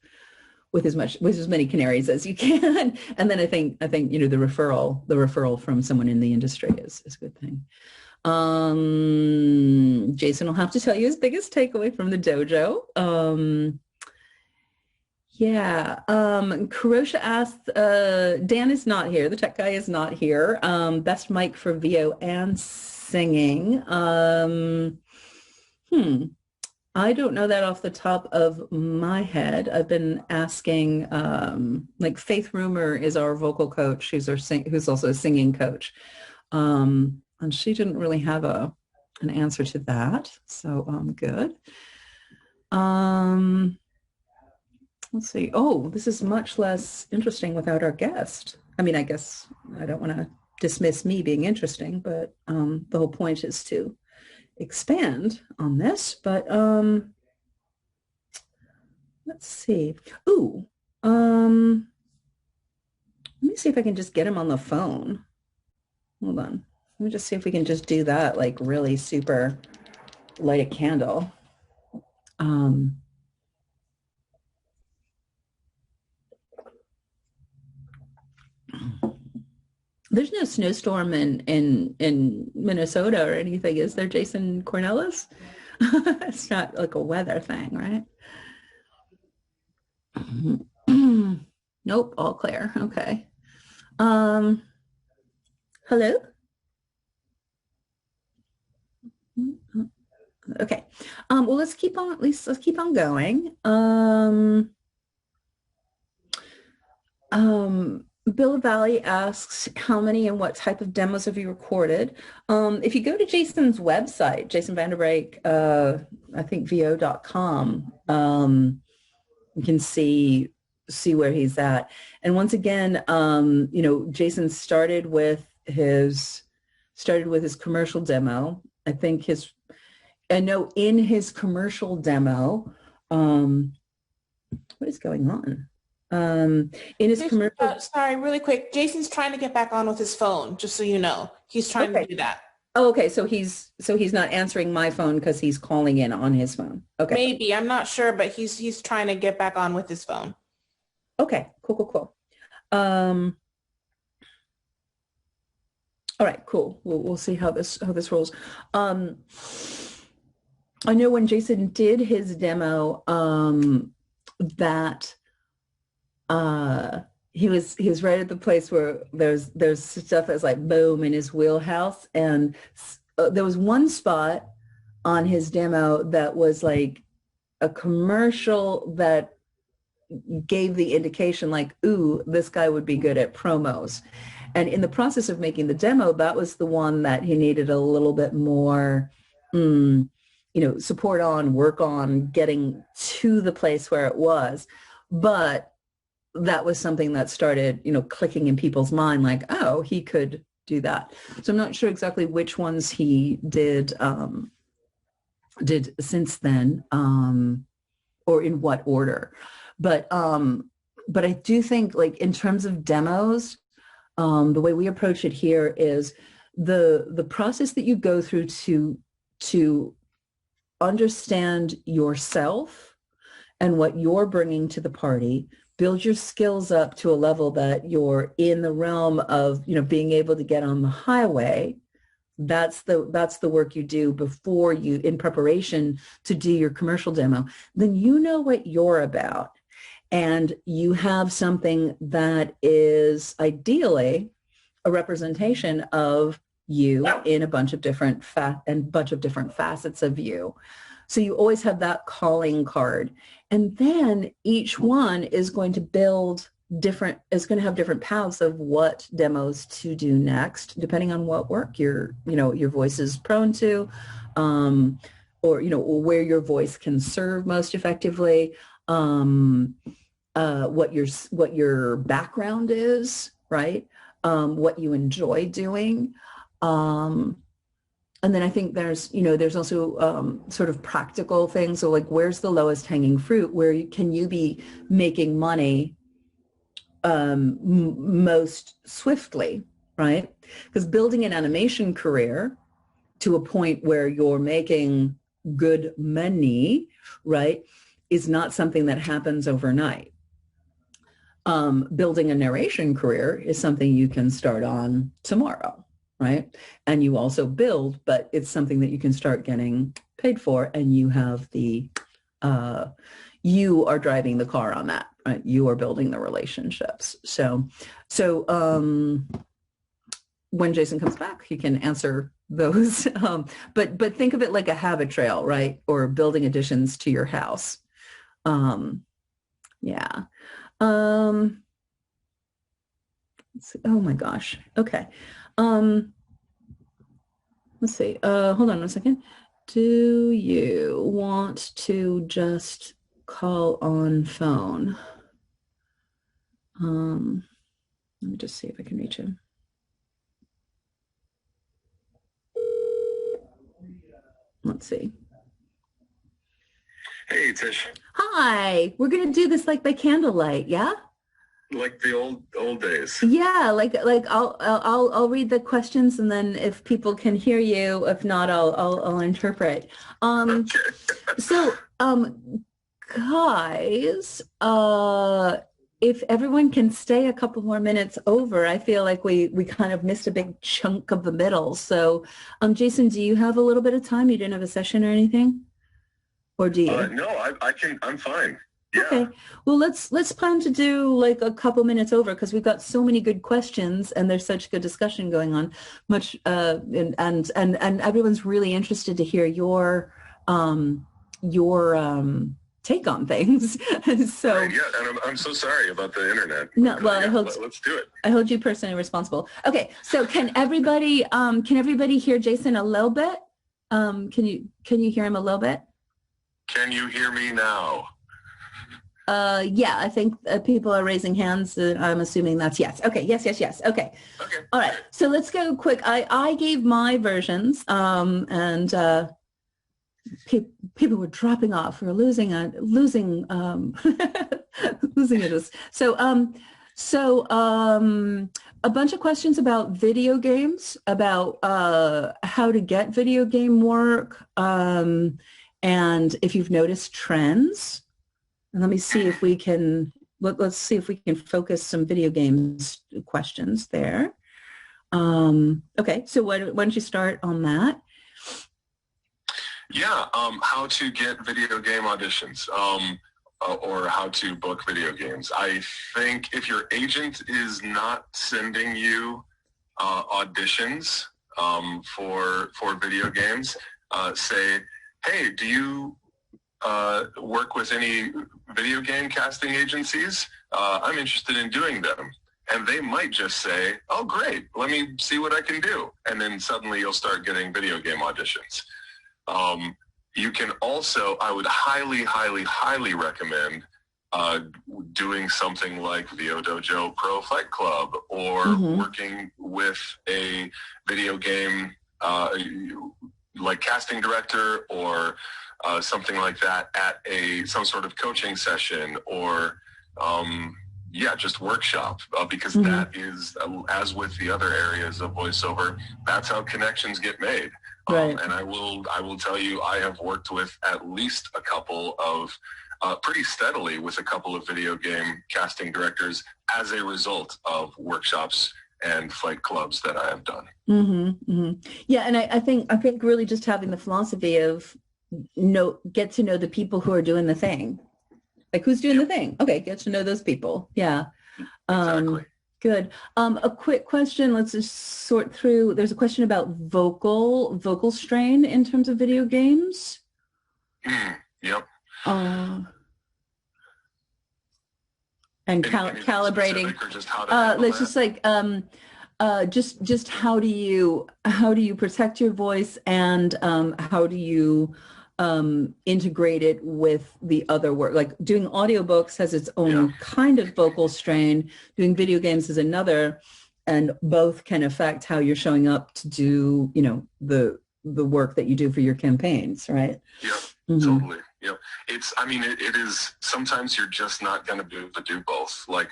with as many canaries as you can. And then I think, the referral from someone in the industry is a good thing. Jason will have to tell you his biggest takeaway from the dojo. Karosha asked, Dan is not here. The tech guy is not here. Best mic for VO and singing. I don't know that off the top of my head. I've been asking, Faith Rumor is our vocal coach. Who's also a singing coach. And she didn't really have an answer to that. So good. Let's see. Oh, this is much less interesting without our guest. I mean, I guess I don't want to dismiss me being interesting, but the whole point is to expand on this. But let's see. Ooh, let me see if I can just get him on the phone. Hold on. Let me just see if we can just do that, like really super light a candle. There's no snowstorm in Minnesota or anything, is there, Jason Cornelis? It's not like a weather thing, right? Nope, all clear. Okay. Hello? Okay. Well, let's keep on going. Bill Valley asks, how many and what type of demos have you recorded? If you go to Jason's website, Jason Vande Brake, I think vo.com, you can see where he's at. And once again, Jason started with his commercial demo. I know in his commercial demo, what is going on? In his commercial, sorry, really quick. Jason's trying to get back on with his phone, just so you know. He's trying to do that. Oh, okay. So he's not answering my phone because he's calling in on his phone. Okay. Maybe, I'm not sure, but he's trying to get back on with his phone. Okay. Cool. All right. Cool. We'll see how this rolls. I know when Jason did his demo, that he was right at the place where there's stuff that's like boom in his wheelhouse, and there was one spot on his demo that was like a commercial that gave the indication like, ooh, this guy would be good at promos. And in the process of making the demo, that was the one that he needed a little bit more support on, work on getting to the place where it was. But that was something that started, clicking in people's mind, like, oh, he could do that. So I'm not sure exactly which ones he did since then, or in what order. But I do think, like, in terms of demos, the way we approach it here is the process that you go through to understand yourself and what you're bringing to the party, build your skills up to a level that you're in the realm of, being able to get on the highway. That's the work you do before you, in preparation to do your commercial demo. Then you know what you're about, and you have something that is ideally a representation of you in a bunch of different facets of you. So you always have that calling card. And then each one is going to have different paths of what demos to do next, depending on what work your voice is prone to, or where your voice can serve most effectively, what your background is, right? What you enjoy doing. And then I think there's also sort of practical things. So like, where's the lowest hanging fruit? Where can you be making money most swiftly, right? Because building an animation career to a point where you're making good money, right, is not something that happens overnight. Building a narration career is something you can start on tomorrow, right? And you also build, but it's something that you can start getting paid for, and you have the, you are driving the car on that, right? You are building the relationships. So when Jason comes back, he can answer those. But think of it like a habit trail, right? Or building additions to your house. Yeah. Let's see. Oh my gosh. Okay. Let's see. Hold on a second. Do you want to just call on phone? Let me just see if I can reach him. Let's see. Hey, Tish. Hi. We're gonna do this like by candlelight, yeah? Like the old days. Yeah, like I'll read the questions, and then if people can hear you, if not, I'll interpret. Okay. So, guys, if everyone can stay a couple more minutes over, I feel like we kind of missed a big chunk of the middle. So, Jason, do you have a little bit of time? You didn't have a session or anything? Or do you? No, I can, I'm fine. Yeah. Okay. Well, let's plan to do like a couple minutes over, because we've got so many good questions and there's such good discussion going on. And everyone's really interested to hear your take on things. So right, yeah, and I'm so sorry about the internet. No, well, yeah, let's do it. I hold you personally responsible. Okay, so can everybody hear Jason a little bit? Can you hear him a little bit? Can you hear me now? Yeah, I think people are raising hands. I'm assuming that's yes. Okay, yes. Okay. All right, so let's go quick. I gave my versions, and people were dropping off. We're losing losing it. So a bunch of questions about video games, about how to get video game work, and if you've noticed trends. And let me see if we can, let's see if we can focus some video games questions there. Okay, so why don't you start on that? Yeah, how to get video game auditions, or how to book video games. I think if your agent is not sending you auditions for video games, say, hey, do you work with any video game casting agencies? I'm interested in doing them. And they might just say, oh, great, let me see what I can do. And then suddenly you'll start getting video game auditions. You can also, I would highly recommend doing something like VO Dojo Pro Fight Club, or working with a video game like casting director, or something like that at some sort of coaching session, or just workshop, because that is, as with the other areas of voiceover, that's how connections get made. Right. And I will tell you, I have worked with at least a couple of pretty steadily with a couple of video game casting directors as a result of workshops and fight clubs that I have done. Yeah, and I think really just having the philosophy of get to know the people who are doing the thing. Like, who's doing the thing? Okay, get to know those people. Yeah. Exactly. Good. A quick question. Let's just sort through. There's a question about vocal strain in terms of video games. Yep. And calibrating. Let's just like just how do you protect your voice, and how do you integrate it with the other work? Like, doing audiobooks has its own kind of vocal strain. Doing video games is another, and both can affect how you're showing up to do, the work that you do for your campaigns, right? Yeah, totally. You know, it's, I mean, it is, sometimes you're just not going to be able to do both. Like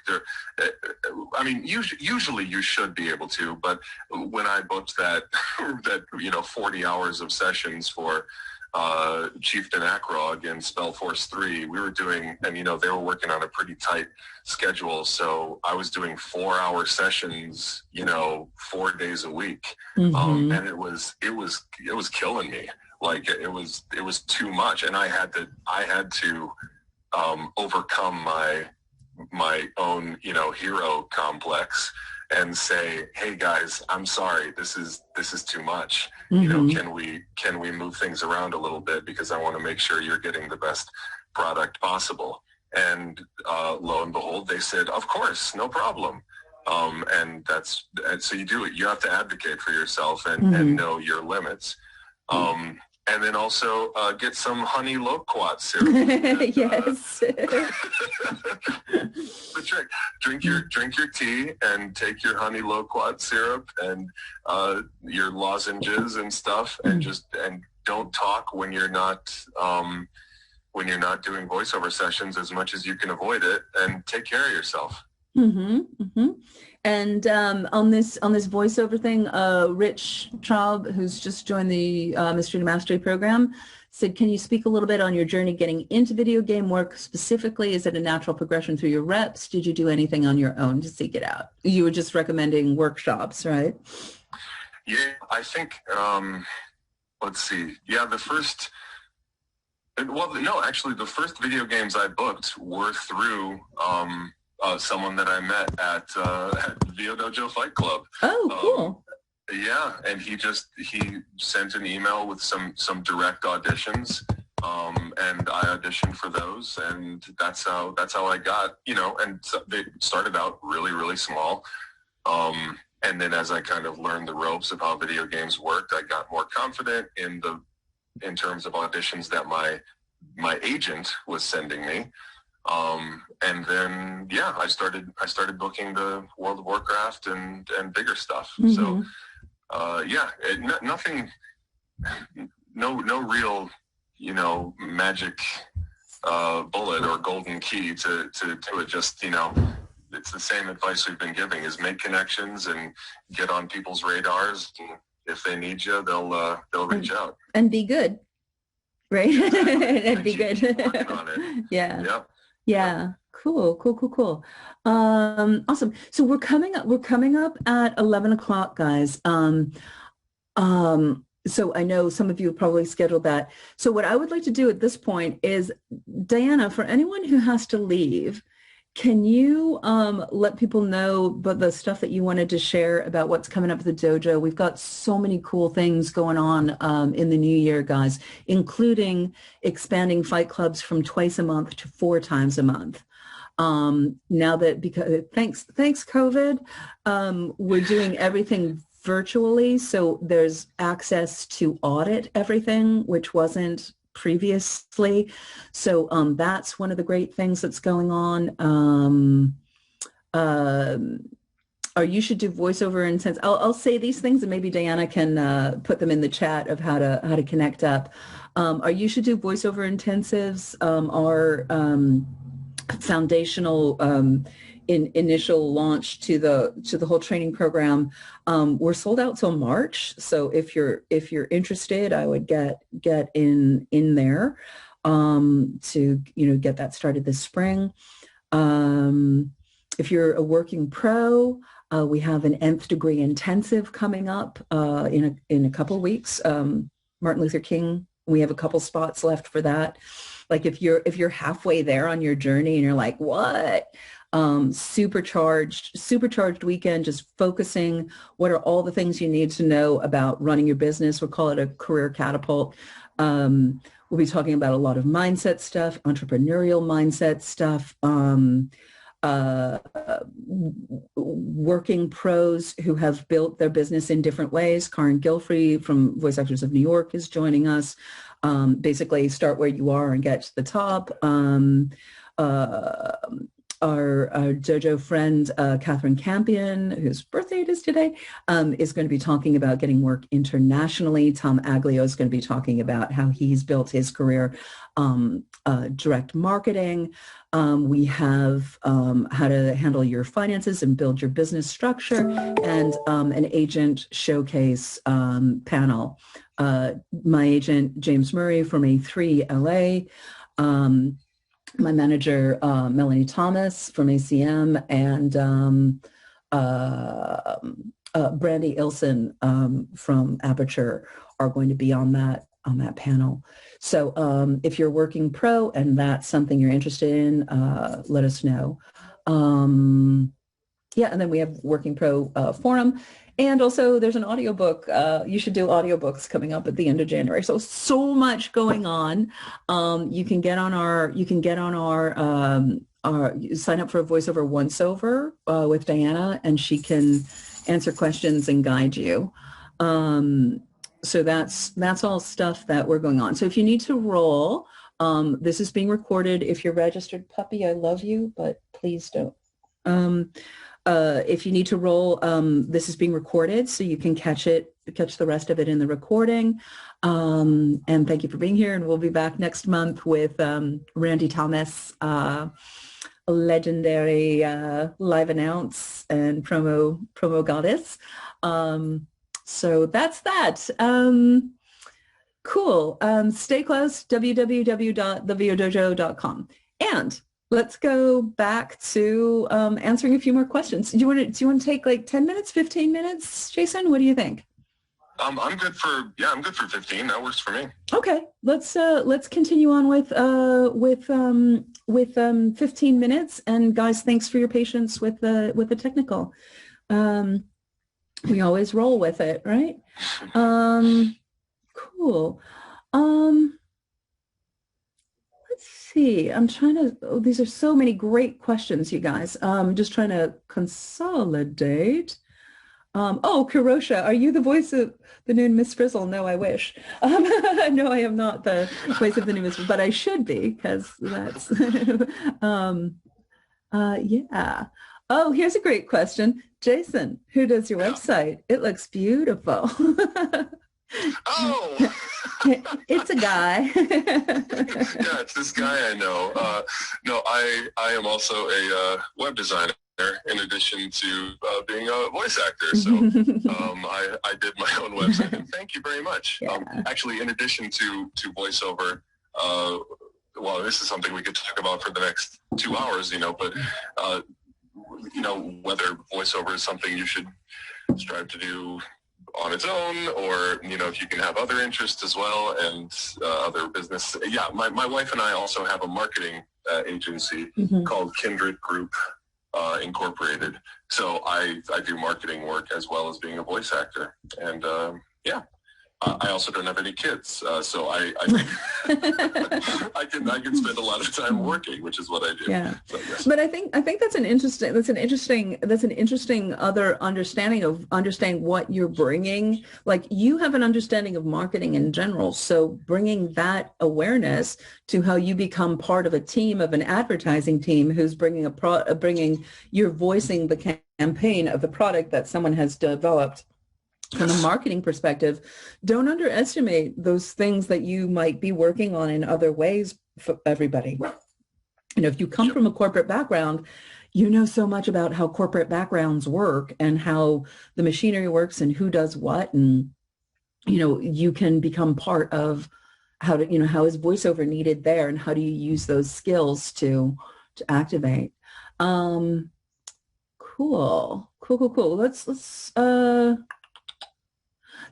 I mean, usually you should be able to, but when I booked that, 40 hours of sessions for Chieftain Akrog and Spellforce 3, we were doing, and they were working on a pretty tight schedule, so I was doing 4-hour sessions 4 days a week. Mm-hmm. And it was killing me. Like it was too much, and I had to overcome my own hero complex and say, hey guys, I'm sorry, this is too much. Mm-hmm. Can we move things around a little bit, because I want to make sure you're getting the best product possible. And lo and behold, they said, of course, no problem. And so you do it. You have to advocate for yourself and, mm-hmm. and know your limits. And then also get some honey loquat syrup. Yes. The trick. Drink your tea and take your honey loquat syrup and your lozenges and stuff, and and don't talk when you're not doing voiceover sessions as much as you can avoid it, and take care of yourself. Mm-hmm, mm-hmm. And on this voiceover thing, Rich Traub, who's just joined the Mystery to Mastery program, said, can you speak a little bit on your journey getting into video game work specifically? Is it a natural progression through your reps? Did you do anything on your own to seek it out? You were just recommending workshops, right? Yeah, I think, let's see. Yeah, the first video games I booked were through someone that I met at VO Dojo Fight Club. Oh, cool. Yeah, and he sent an email with some direct auditions, and I auditioned for those, and that's how I got, and so they started out really, really small. And then as I kind of learned the ropes of how video games worked, I got more confident in terms of auditions that my agent was sending me. And then, yeah, I started booking the World of Warcraft and bigger stuff. Mm-hmm. So, nothing, no real, magic, bullet or golden key to it. Just, it's the same advice we've been giving, is make connections and get on people's radars. And if they need you, they'll reach out. And be good. Right. And be good. Working on it. Yeah. Yep. Yeah. Cool. Awesome. So we're coming up at 11 o'clock, guys. So I know some of you have probably scheduled that. So what I would like to do at this point is, Diana, for anyone who has to leave, can you let people know about the stuff that you wanted to share about what's coming up at the dojo? We've got so many cool things going on in the new year, guys, including expanding fight clubs from twice a month to 4 times a month. Now that, because thanks COVID, we're doing everything virtually. So there's access to audit everything, which wasn't previously. So that's one of the great things that's going on. Or you should do voiceover intensive. I'll say these things, and maybe Diana can put them in the chat of how to connect up. Or you should do voiceover intensives. Our foundational initial launch to the whole training program. We're sold out till March. So if you're interested, I would get in there to get that started this spring. If you're a working pro, we have an nth degree intensive coming up in a couple of weeks. Martin Luther King. We have a couple spots left for that. Like if you're halfway there on your journey and you're like, what? Supercharged weekend, just focusing. What are all the things you need to know about running your business? We'll call it a career catapult. We'll be talking about a lot of mindset stuff, entrepreneurial mindset stuff, working pros who have built their business in different ways. Karen Gilfrey from Voice Actors of New York is joining us. Basically, start where you are and get to the top. our dojo friend, Catherine Campion, whose birthday it is today, is going to be talking about getting work internationally. Tom Aglio is going to be talking about how he's built his career, direct marketing. We have how to handle your finances and build your business structure, and an agent showcase panel. My agent, James Murray from A3 LA, my manager, Melanie Thomas from ACM, and Brandy Ilson from Aperture are going to be on that panel. So if you're working pro and that's something you're interested in, let us know. Yeah, and then we have Working Pro Forum. And also there's an audiobook. You should do audiobooks coming up at the end of January. So much going on. You can get on our sign up for a voiceover once-over with Diana, and she can answer questions and guide you. So that's all stuff that we're going on. So if you need to roll, this is being recorded. If you're registered puppy, I love you, but please don't. If you need to roll, this is being recorded, so you can catch the rest of it in the recording. And thank you for being here. And we'll be back next month with Randy Thomas, a legendary live announce and promo goddess. So that's that. Cool. Stay close, www.thevodojo.com. And let's go back to answering a few more questions. Do you want to take like 10 minutes, 15 minutes, Jason? What do you think? I'm good for 15. That works for me. Okay, let's continue on with 15 minutes. And guys, thanks for your patience with the technical. We always roll with it, right? Cool. Let's see. I'm trying to. Oh, these are so many great questions, you guys. I'm just trying to consolidate. Oh, Karosha, are you the voice of the new Miss Frizzle? No, I wish. No, I am not the voice of the new Miss Frizzle, but I should be, because that's. Yeah. Oh, here's a great question. Jason, who does your website? It looks beautiful. Oh! It's a guy. Yeah, it's this guy I know. No, I am also a web designer in addition to being a voice actor. So I did my own website, and thank you very much. Yeah. Actually, in addition to voiceover, well, this is something we could talk about for the next 2 hours, but whether voiceover is something you should strive to do on its own, or if you can have other interests as well, and other business. Yeah, my wife and I also have a marketing agency called Kindred Group Incorporated. So I do marketing work as well as being a voice actor, and yeah. I also don't have any kids, so I can spend a lot of time working, which is what I do. Yeah, so, yes. But I think that's an interesting other understanding of understanding what you're bringing. Like, you have an understanding of marketing in general, so bringing that awareness to how you become part of a team, of an advertising team who's bringing you're voicing the campaign of the product that someone has developed. From a marketing perspective, don't underestimate those things that you might be working on in other ways for everybody. If you come from a corporate background, you know so much about how corporate backgrounds work and how the machinery works and who does what. And, you can become part of how is voiceover needed there, and how do you use those skills to activate. Cool. Let's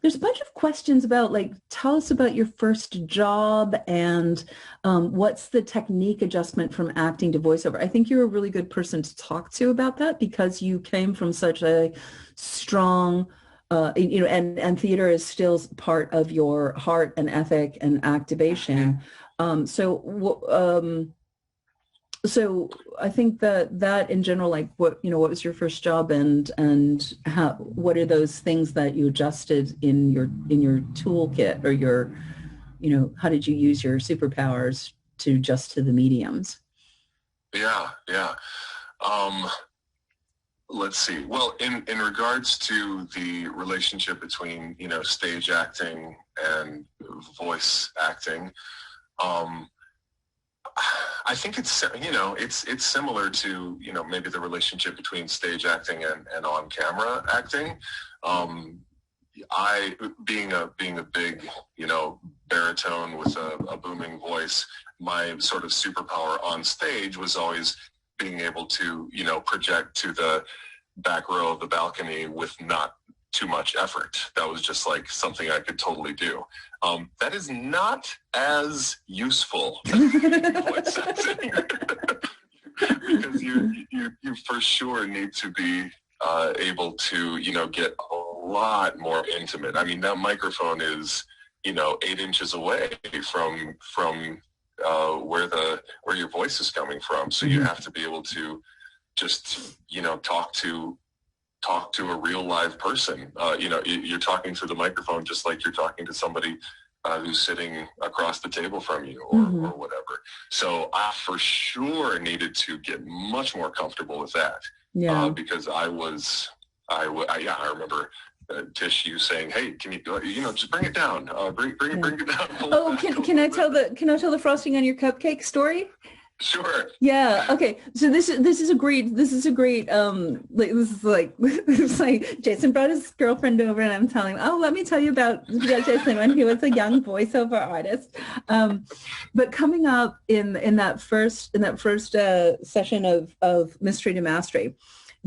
there's a bunch of questions about, tell us about your first job and what's the technique adjustment from acting to voiceover. I think you're a really good person to talk to about that, because you came from such a strong, and theater is still part of your heart and ethic and activation. So I think that in general, what was your first job, and what are those things that you adjusted in your toolkit, or your, how did you use your superpowers to adjust to the mediums? Yeah. Let's see. Well, in regards to the relationship between, you know, stage acting and voice acting, I think it's, you know, it's similar to, you know, maybe the relationship between stage acting and on-camera acting. I, being a big, you know, baritone with a booming voice, my sort of superpower on stage was always being able to, you know, project to the back row of the balcony with not too much effort. That was just like something I could totally do. That is not as useful voice acting because you for sure need to be able to, you know, get a lot more intimate. I mean, that microphone is, you know, 8 inches away from where your voice is coming from. So you have to be able to just, you know, talk to a real live person. You know, you're talking to the microphone just like you're talking to somebody who's sitting across the table from you or whatever. So I for sure needed to get much more comfortable with that. Yeah. Because I remember Tish, you saying, "Hey, can you know, just bring it down, bring it down." Oh, can I tell the frosting on your cupcake story? Sure. Yeah. Okay. So this is a great it's like Jason brought his girlfriend over and I'm telling him, oh, let me tell you about Jason when he was a young voiceover artist. But coming up in that first session of Mystery to Mastery,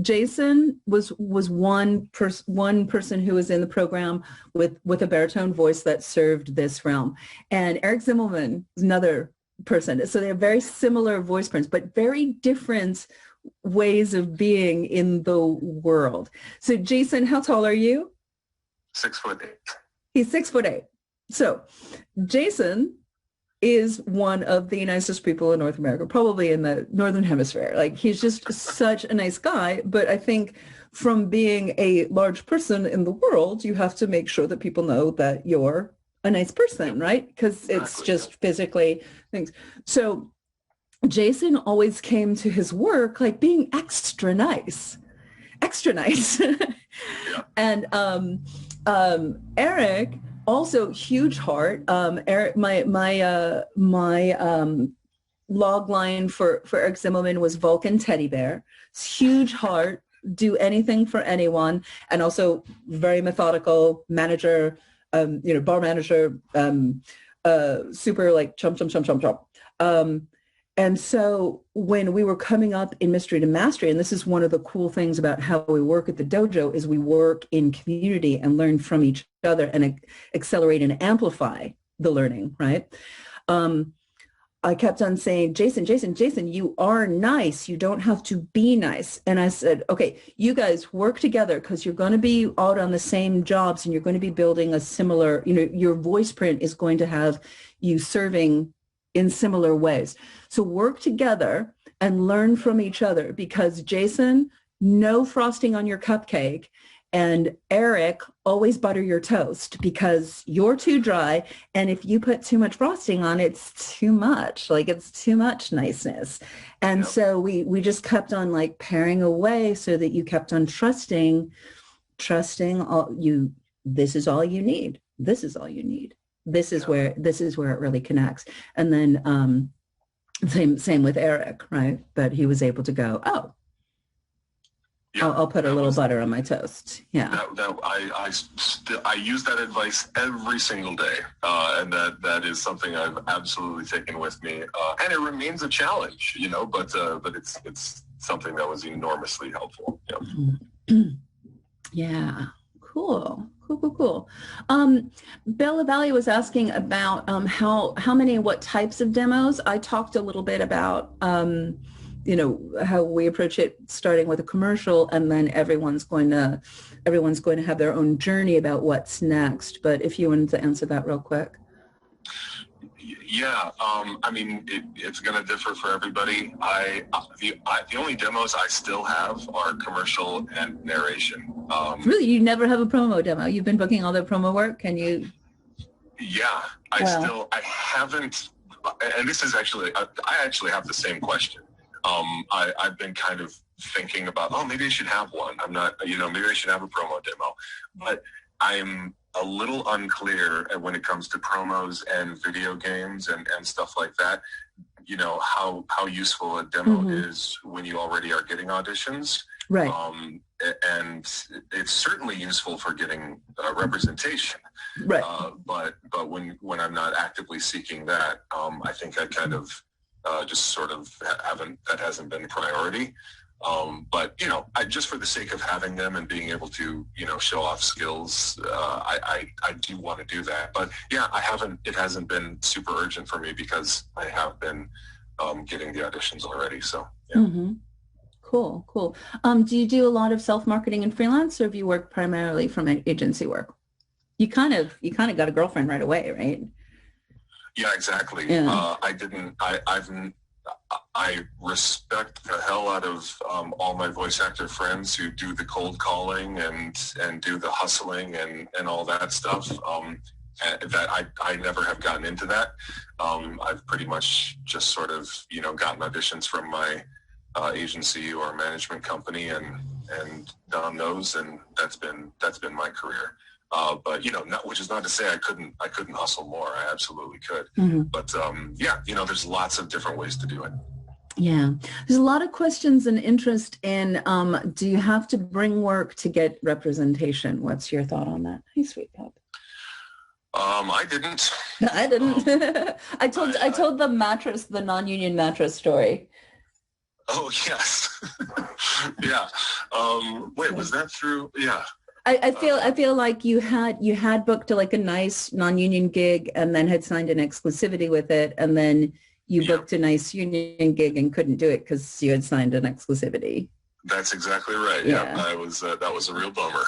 Jason was one person who was in the program with a baritone voice that served this realm, and Eric Zimmelman is another person. So they're very similar voice prints, but very different ways of being in the world. So Jason, how tall are you? 6'8". He's 6'8". So Jason is one of the nicest people in North America, probably in the Northern Hemisphere. Like, he's just such a nice guy. But I think from being a large person in the world, you have to make sure that people know that you're a nice person, right? Because it's just physically things. So Jason always came to his work like being extra nice. And Eric, also huge heart. Eric, my log line for Eric Zimmelman was Vulcan teddy bear. Huge heart, do anything for anyone, and also very methodical manager. You know, bar manager, super like chump. And so when we were coming up in Mystery to Mastery, and this is one of the cool things about how we work at the dojo, is we work in community and learn from each other and accelerate and amplify the learning, right? I kept on saying, Jason, you are nice. You don't have to be nice. And I said, okay, you guys work together because you're going to be out on the same jobs and you're going to be building a similar, you know, your voice print is going to have you serving in similar ways. So work together and learn from each other, because Jason, no frosting on your cupcake. And Eric, always butter your toast because you're too dry. And if you put too much frosting on, it's too much, like it's too much niceness. And so we just kept on like pairing away so that you kept on trusting all you, this is all you need. This is all you need. This is where it really connects. And then same with Eric, right? But he was able to go, oh, yeah, I'll put a little butter on my toast. Yeah. I use that advice every single day. And that is something I've absolutely taken with me. And it remains a challenge, you know, but it's something that was enormously helpful. Yeah. Yeah. Cool. Bella Valley was asking about how many and what types of demos. I talked a little bit about you know, how we approach it, starting with a commercial, and then everyone's going to have their own journey about what's next. But if you wanted to answer that real quick. Yeah, I mean, it's going to differ for everybody. The only demos I still have are commercial and narration. Really, you never have a promo demo? You've been booking all the promo work? Can you? Yeah, I haven't, and this is actually, I actually have the same question. I've been kind of thinking about, oh, maybe I should have one. I'm not, maybe I should have a promo demo. But I'm a little unclear when it comes to promos and video games and stuff like that, how useful a demo is when you already are getting auditions. Right. And it's certainly useful for getting representation. Right. But when I'm not actively seeking that, I think I kind of just sort of that hasn't been a priority. But just for the sake of having them and being able to, show off skills, I do want to do that. But yeah, it hasn't been super urgent for me because I have been getting the auditions already. So yeah. Mm-hmm. Cool. Do you do a lot of self-marketing and freelance, or have you worked primarily from agency work? You kind of got a girlfriend right away, right? Yeah, exactly. Yeah. I respect the hell out of all my voice actor friends who do the cold calling and do the hustling and all that stuff. That I never have gotten into that. I've pretty much just sort of gotten auditions from my agency or management company and done those, and that's been my career. But which is not to say I couldn't hustle more. I absolutely could. Mm-hmm. But there's lots of different ways to do it. Yeah, there's a lot of questions and interest in do you have to bring work to get representation? What's your thought on that? Hey, sweet pup. I didn't. I didn't. I told the non-union mattress story. Oh yes. Yeah. Wait, was that through? Yeah. I feel like you had booked a nice non-union gig and then had signed an exclusivity with it, and then you booked a nice union gig and couldn't do it because you had signed an exclusivity. That's exactly right. Yeah, that was a real bummer.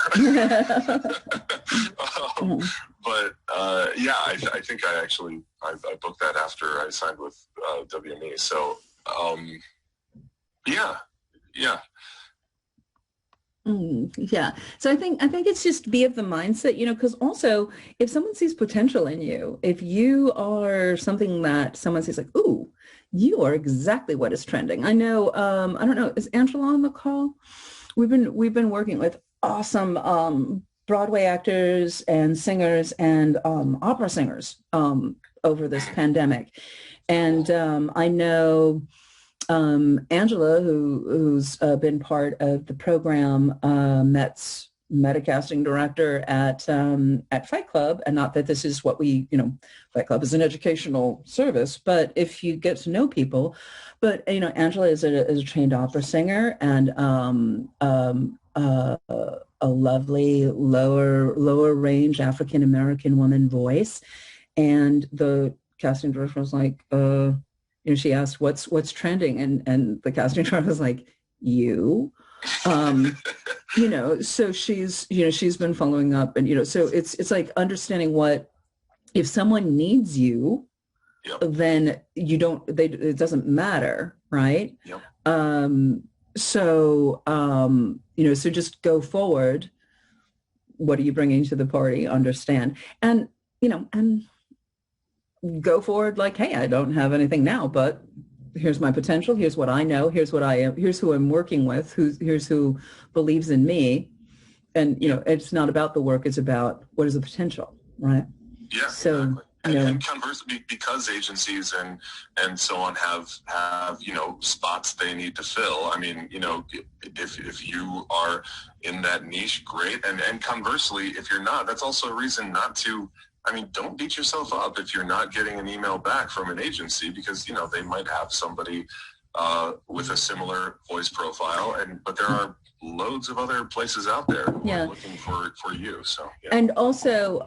But I think I booked that after I signed with WME. So yeah. Yeah. So I think it's just be of the mindset, because also if someone sees potential in you, if you are something that someone sees like, ooh, you are exactly what is trending. I know, I don't know, is Angela on the call? We've been working with awesome Broadway actors and singers and opera singers over this pandemic. And I know Angela, who's been part of the program, Met's metacasting director at Fight Club, and not that this is what Fight Club is an educational service, but if you get to know people, but Angela is a trained opera singer and a lovely lower range African American woman voice, and the casting director was like, she asked what's trending, and the casting director was like, you. So she's been following up, and so it's like understanding what, if someone needs you, then it doesn't matter, right? So just go forward. What are you bringing to the party? Understand, and go forward like, hey, I don't have anything now, but here's my potential. Here's what I know. Here's what I am. Here's who I'm working with. Here's who believes in me. And, it's not about the work. It's about what is the potential, right? Yeah, so, exactly. And conversely, because agencies and so on have spots they need to fill. I mean, if you are in that niche, great. And conversely, if you're not, that's also a reason not to. I mean, don't beat yourself up if you're not getting an email back from an agency, because, they might have somebody with a similar voice profile, but there are loads of other places out there who are looking for you. So, And also,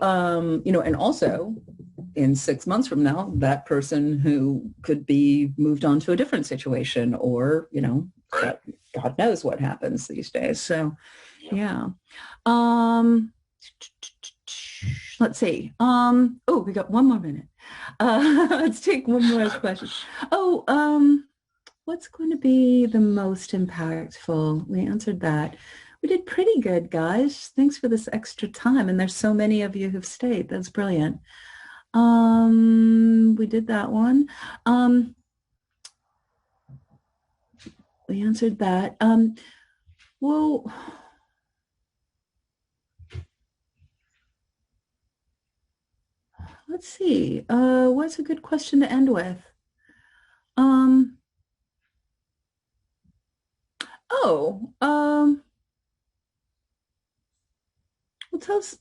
in 6 months from now, that person who could be moved on to a different situation, or, right. God knows what happens these days. So, yeah. Let's see. We got one more minute. Let's take one more question. What's going to be the most impactful? We answered that. We did pretty good, guys. Thanks for this extra time. And there's so many of you who've stayed. That's brilliant. We did that one. we answered that. Well, let's see. What's a good question to end with? Well, tell us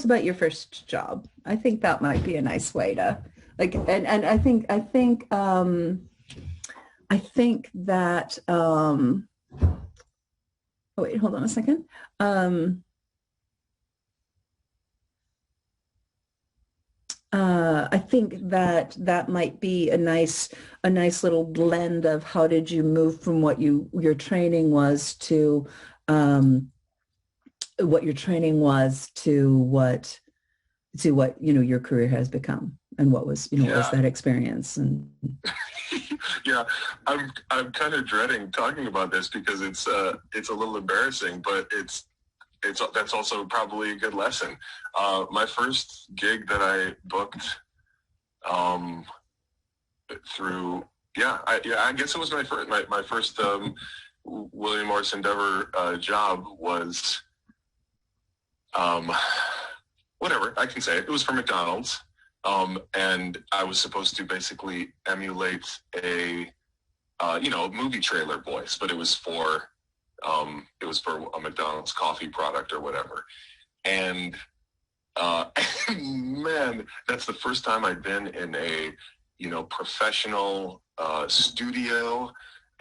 about your first job. I think that might be a nice way to like, and I think that, oh wait, hold on a second. I think that might be a nice little blend of how did you move from what your training was to what your career has become, and what was what was that experience. And yeah, I'm kind of dreading talking about this because it's a little embarrassing, but that's also probably a good lesson. My first gig that I booked through, I guess it was my first William Morris Endeavor job was, whatever, I can say it. It was for McDonald's, and I was supposed to basically emulate a movie trailer voice, but it was for a McDonald's coffee product or whatever. And man, that's the first time I'd been in a professional studio,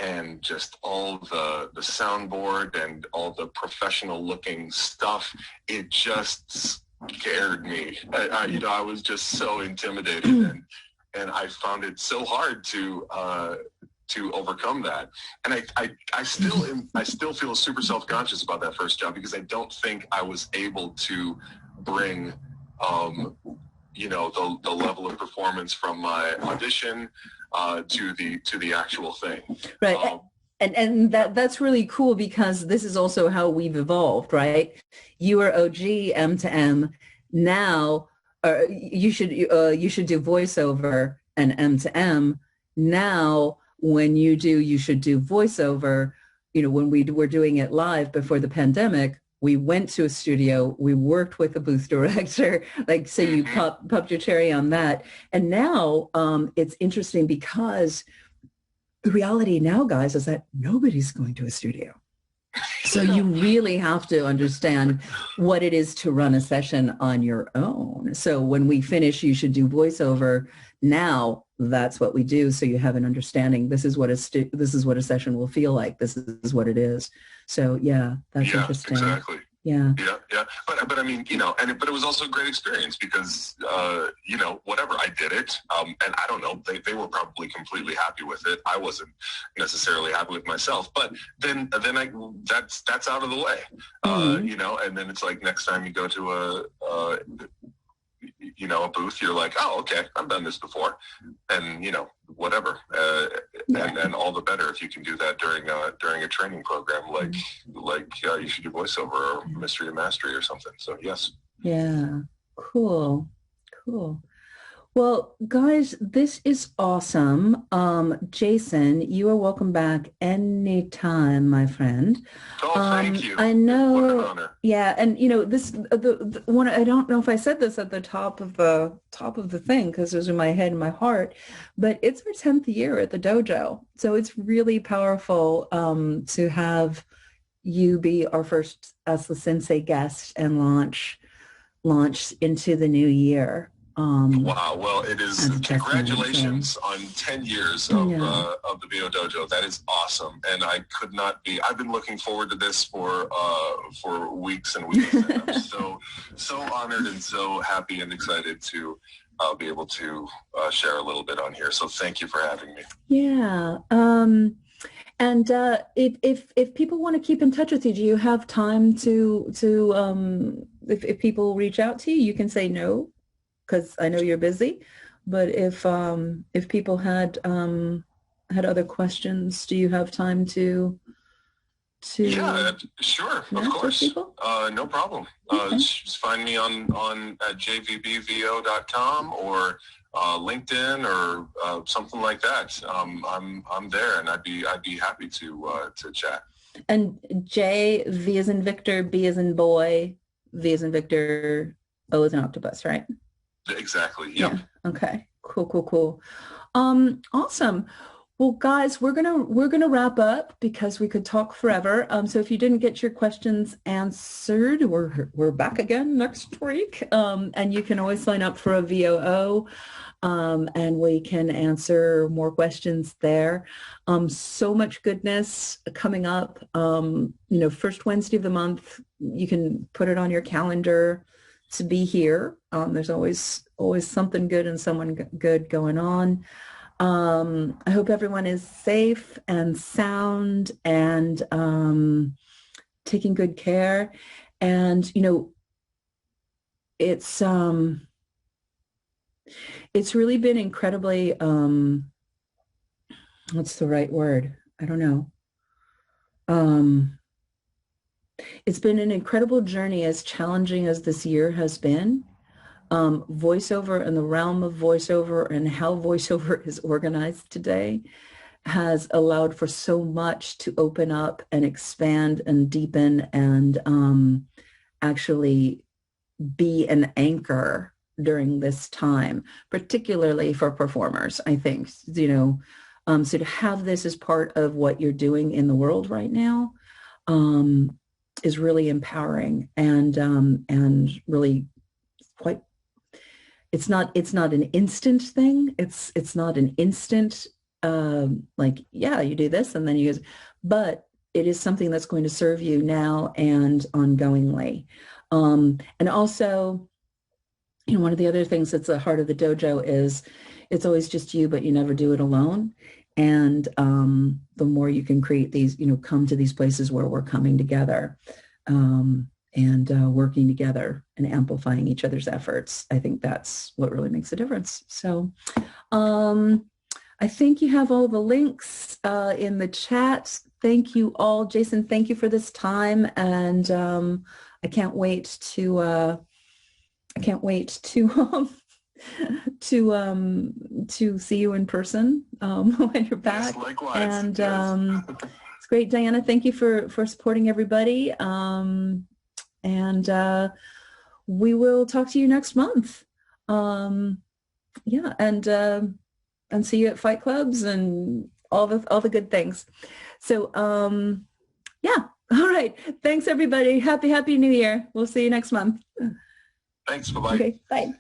and just all the soundboard and all the professional looking stuff. It just scared me. I was just so intimidated, and I found it so hard to overcome that. And I still feel super self-conscious about that first job, because I don't think I was able to bring the level of performance from my audition to the actual thing. Right. And that's really cool, because this is also how we've evolved, right? You are OG M to M. Now you should do voiceover and M to M. Now when you should do voiceover. When we were doing it live before the pandemic, we went to a studio, we worked with a booth director, so you popped your cherry on that. And now it's interesting, because the reality now, guys, is that nobody's going to a studio. So you really have to understand what it is to run a session on your own. So when we finish, you should do voiceover. Now that's what we do. So you have an understanding. This is what a session will feel like. This is what it is. So yeah, that's interesting. Exactly. Yeah. But I mean, but it was also a great experience, because, whatever, I did it. And I don't know, they were probably completely happy with it. I wasn't necessarily happy with myself, but then that's out of the way, and then it's like, next time you go to a booth, you're like, oh, okay, I've done this before, and whatever, and all the better if you can do that during a training program, like you should do voiceover or Mystery and Mastery or something. So yes. Yeah. Cool. Well, guys, this is awesome. Jason, you are welcome back anytime, my friend. Oh, thank you. I know. What an honor. Yeah, and this the one, I don't know if I said this at the top of the thing, because it was in my head and my heart, but it's our 10th year at the dojo, so it's really powerful to have you be our first as the Sensei guest and launch into the new year. Wow. Well, it is. Congratulations on 10 years of the VO Dojo. That is awesome. And I could not be, I've been looking forward to this for weeks and weeks. And I'm so honored and so happy and excited to be able to share a little bit on here. So thank you for having me. Yeah. And if people want to keep in touch with you, do you have time to if people reach out to you, you can say no, because I know you're busy, but if people had other questions, do you have time to yeah, sure, of course. No problem. Okay. Just find me on at jvbvo.com or LinkedIn or something like that. I'm there, and I'd be happy to chat. And J, V as in Victor, B as in boy, V as in Victor, O as in octopus, right? Exactly. Yep. Yeah. Okay. Cool. Awesome. Well, guys, we're gonna wrap up because we could talk forever. So if you didn't get your questions answered, we're back again next week. And you can always sign up for a VOO, and we can answer more questions there. So much goodness coming up. First Wednesday of the month, you can put it on your calendar to be here. There's always something good and someone good going on. I hope everyone is safe and sound and taking good care. And it's really been incredibly what's the right word? I don't know. It's been an incredible journey, as challenging as this year has been. Voiceover and the realm of voiceover and how voiceover is organized today has allowed for so much to open up and expand and deepen and actually be an anchor during this time, particularly for performers, I think. So to have this as part of what you're doing in the world right now is really empowering and really quite. It's not an instant thing. It's not an instant you do this and then you guys, but it is something that's going to serve you now and ongoingly. And also, one of the other things that's the heart of the dojo is it's always just you, but you never do it alone. And the more you can create these, come to these places where we're coming together. And working together and amplifying each other's efforts. I think that's what really makes a difference. So I think you have all the links in the chat. Thank you all. Jason, thank you for this time. And I can't wait to to see you in person when you're back. Yes, likewise. And yes. It's great. Diana, thank you for supporting everybody. And we will talk to you next month. And see you at fight clubs and all the good things. So yeah. All right. Thanks everybody. Happy New Year. We'll see you next month. Thanks. Bye-bye. Okay. Bye.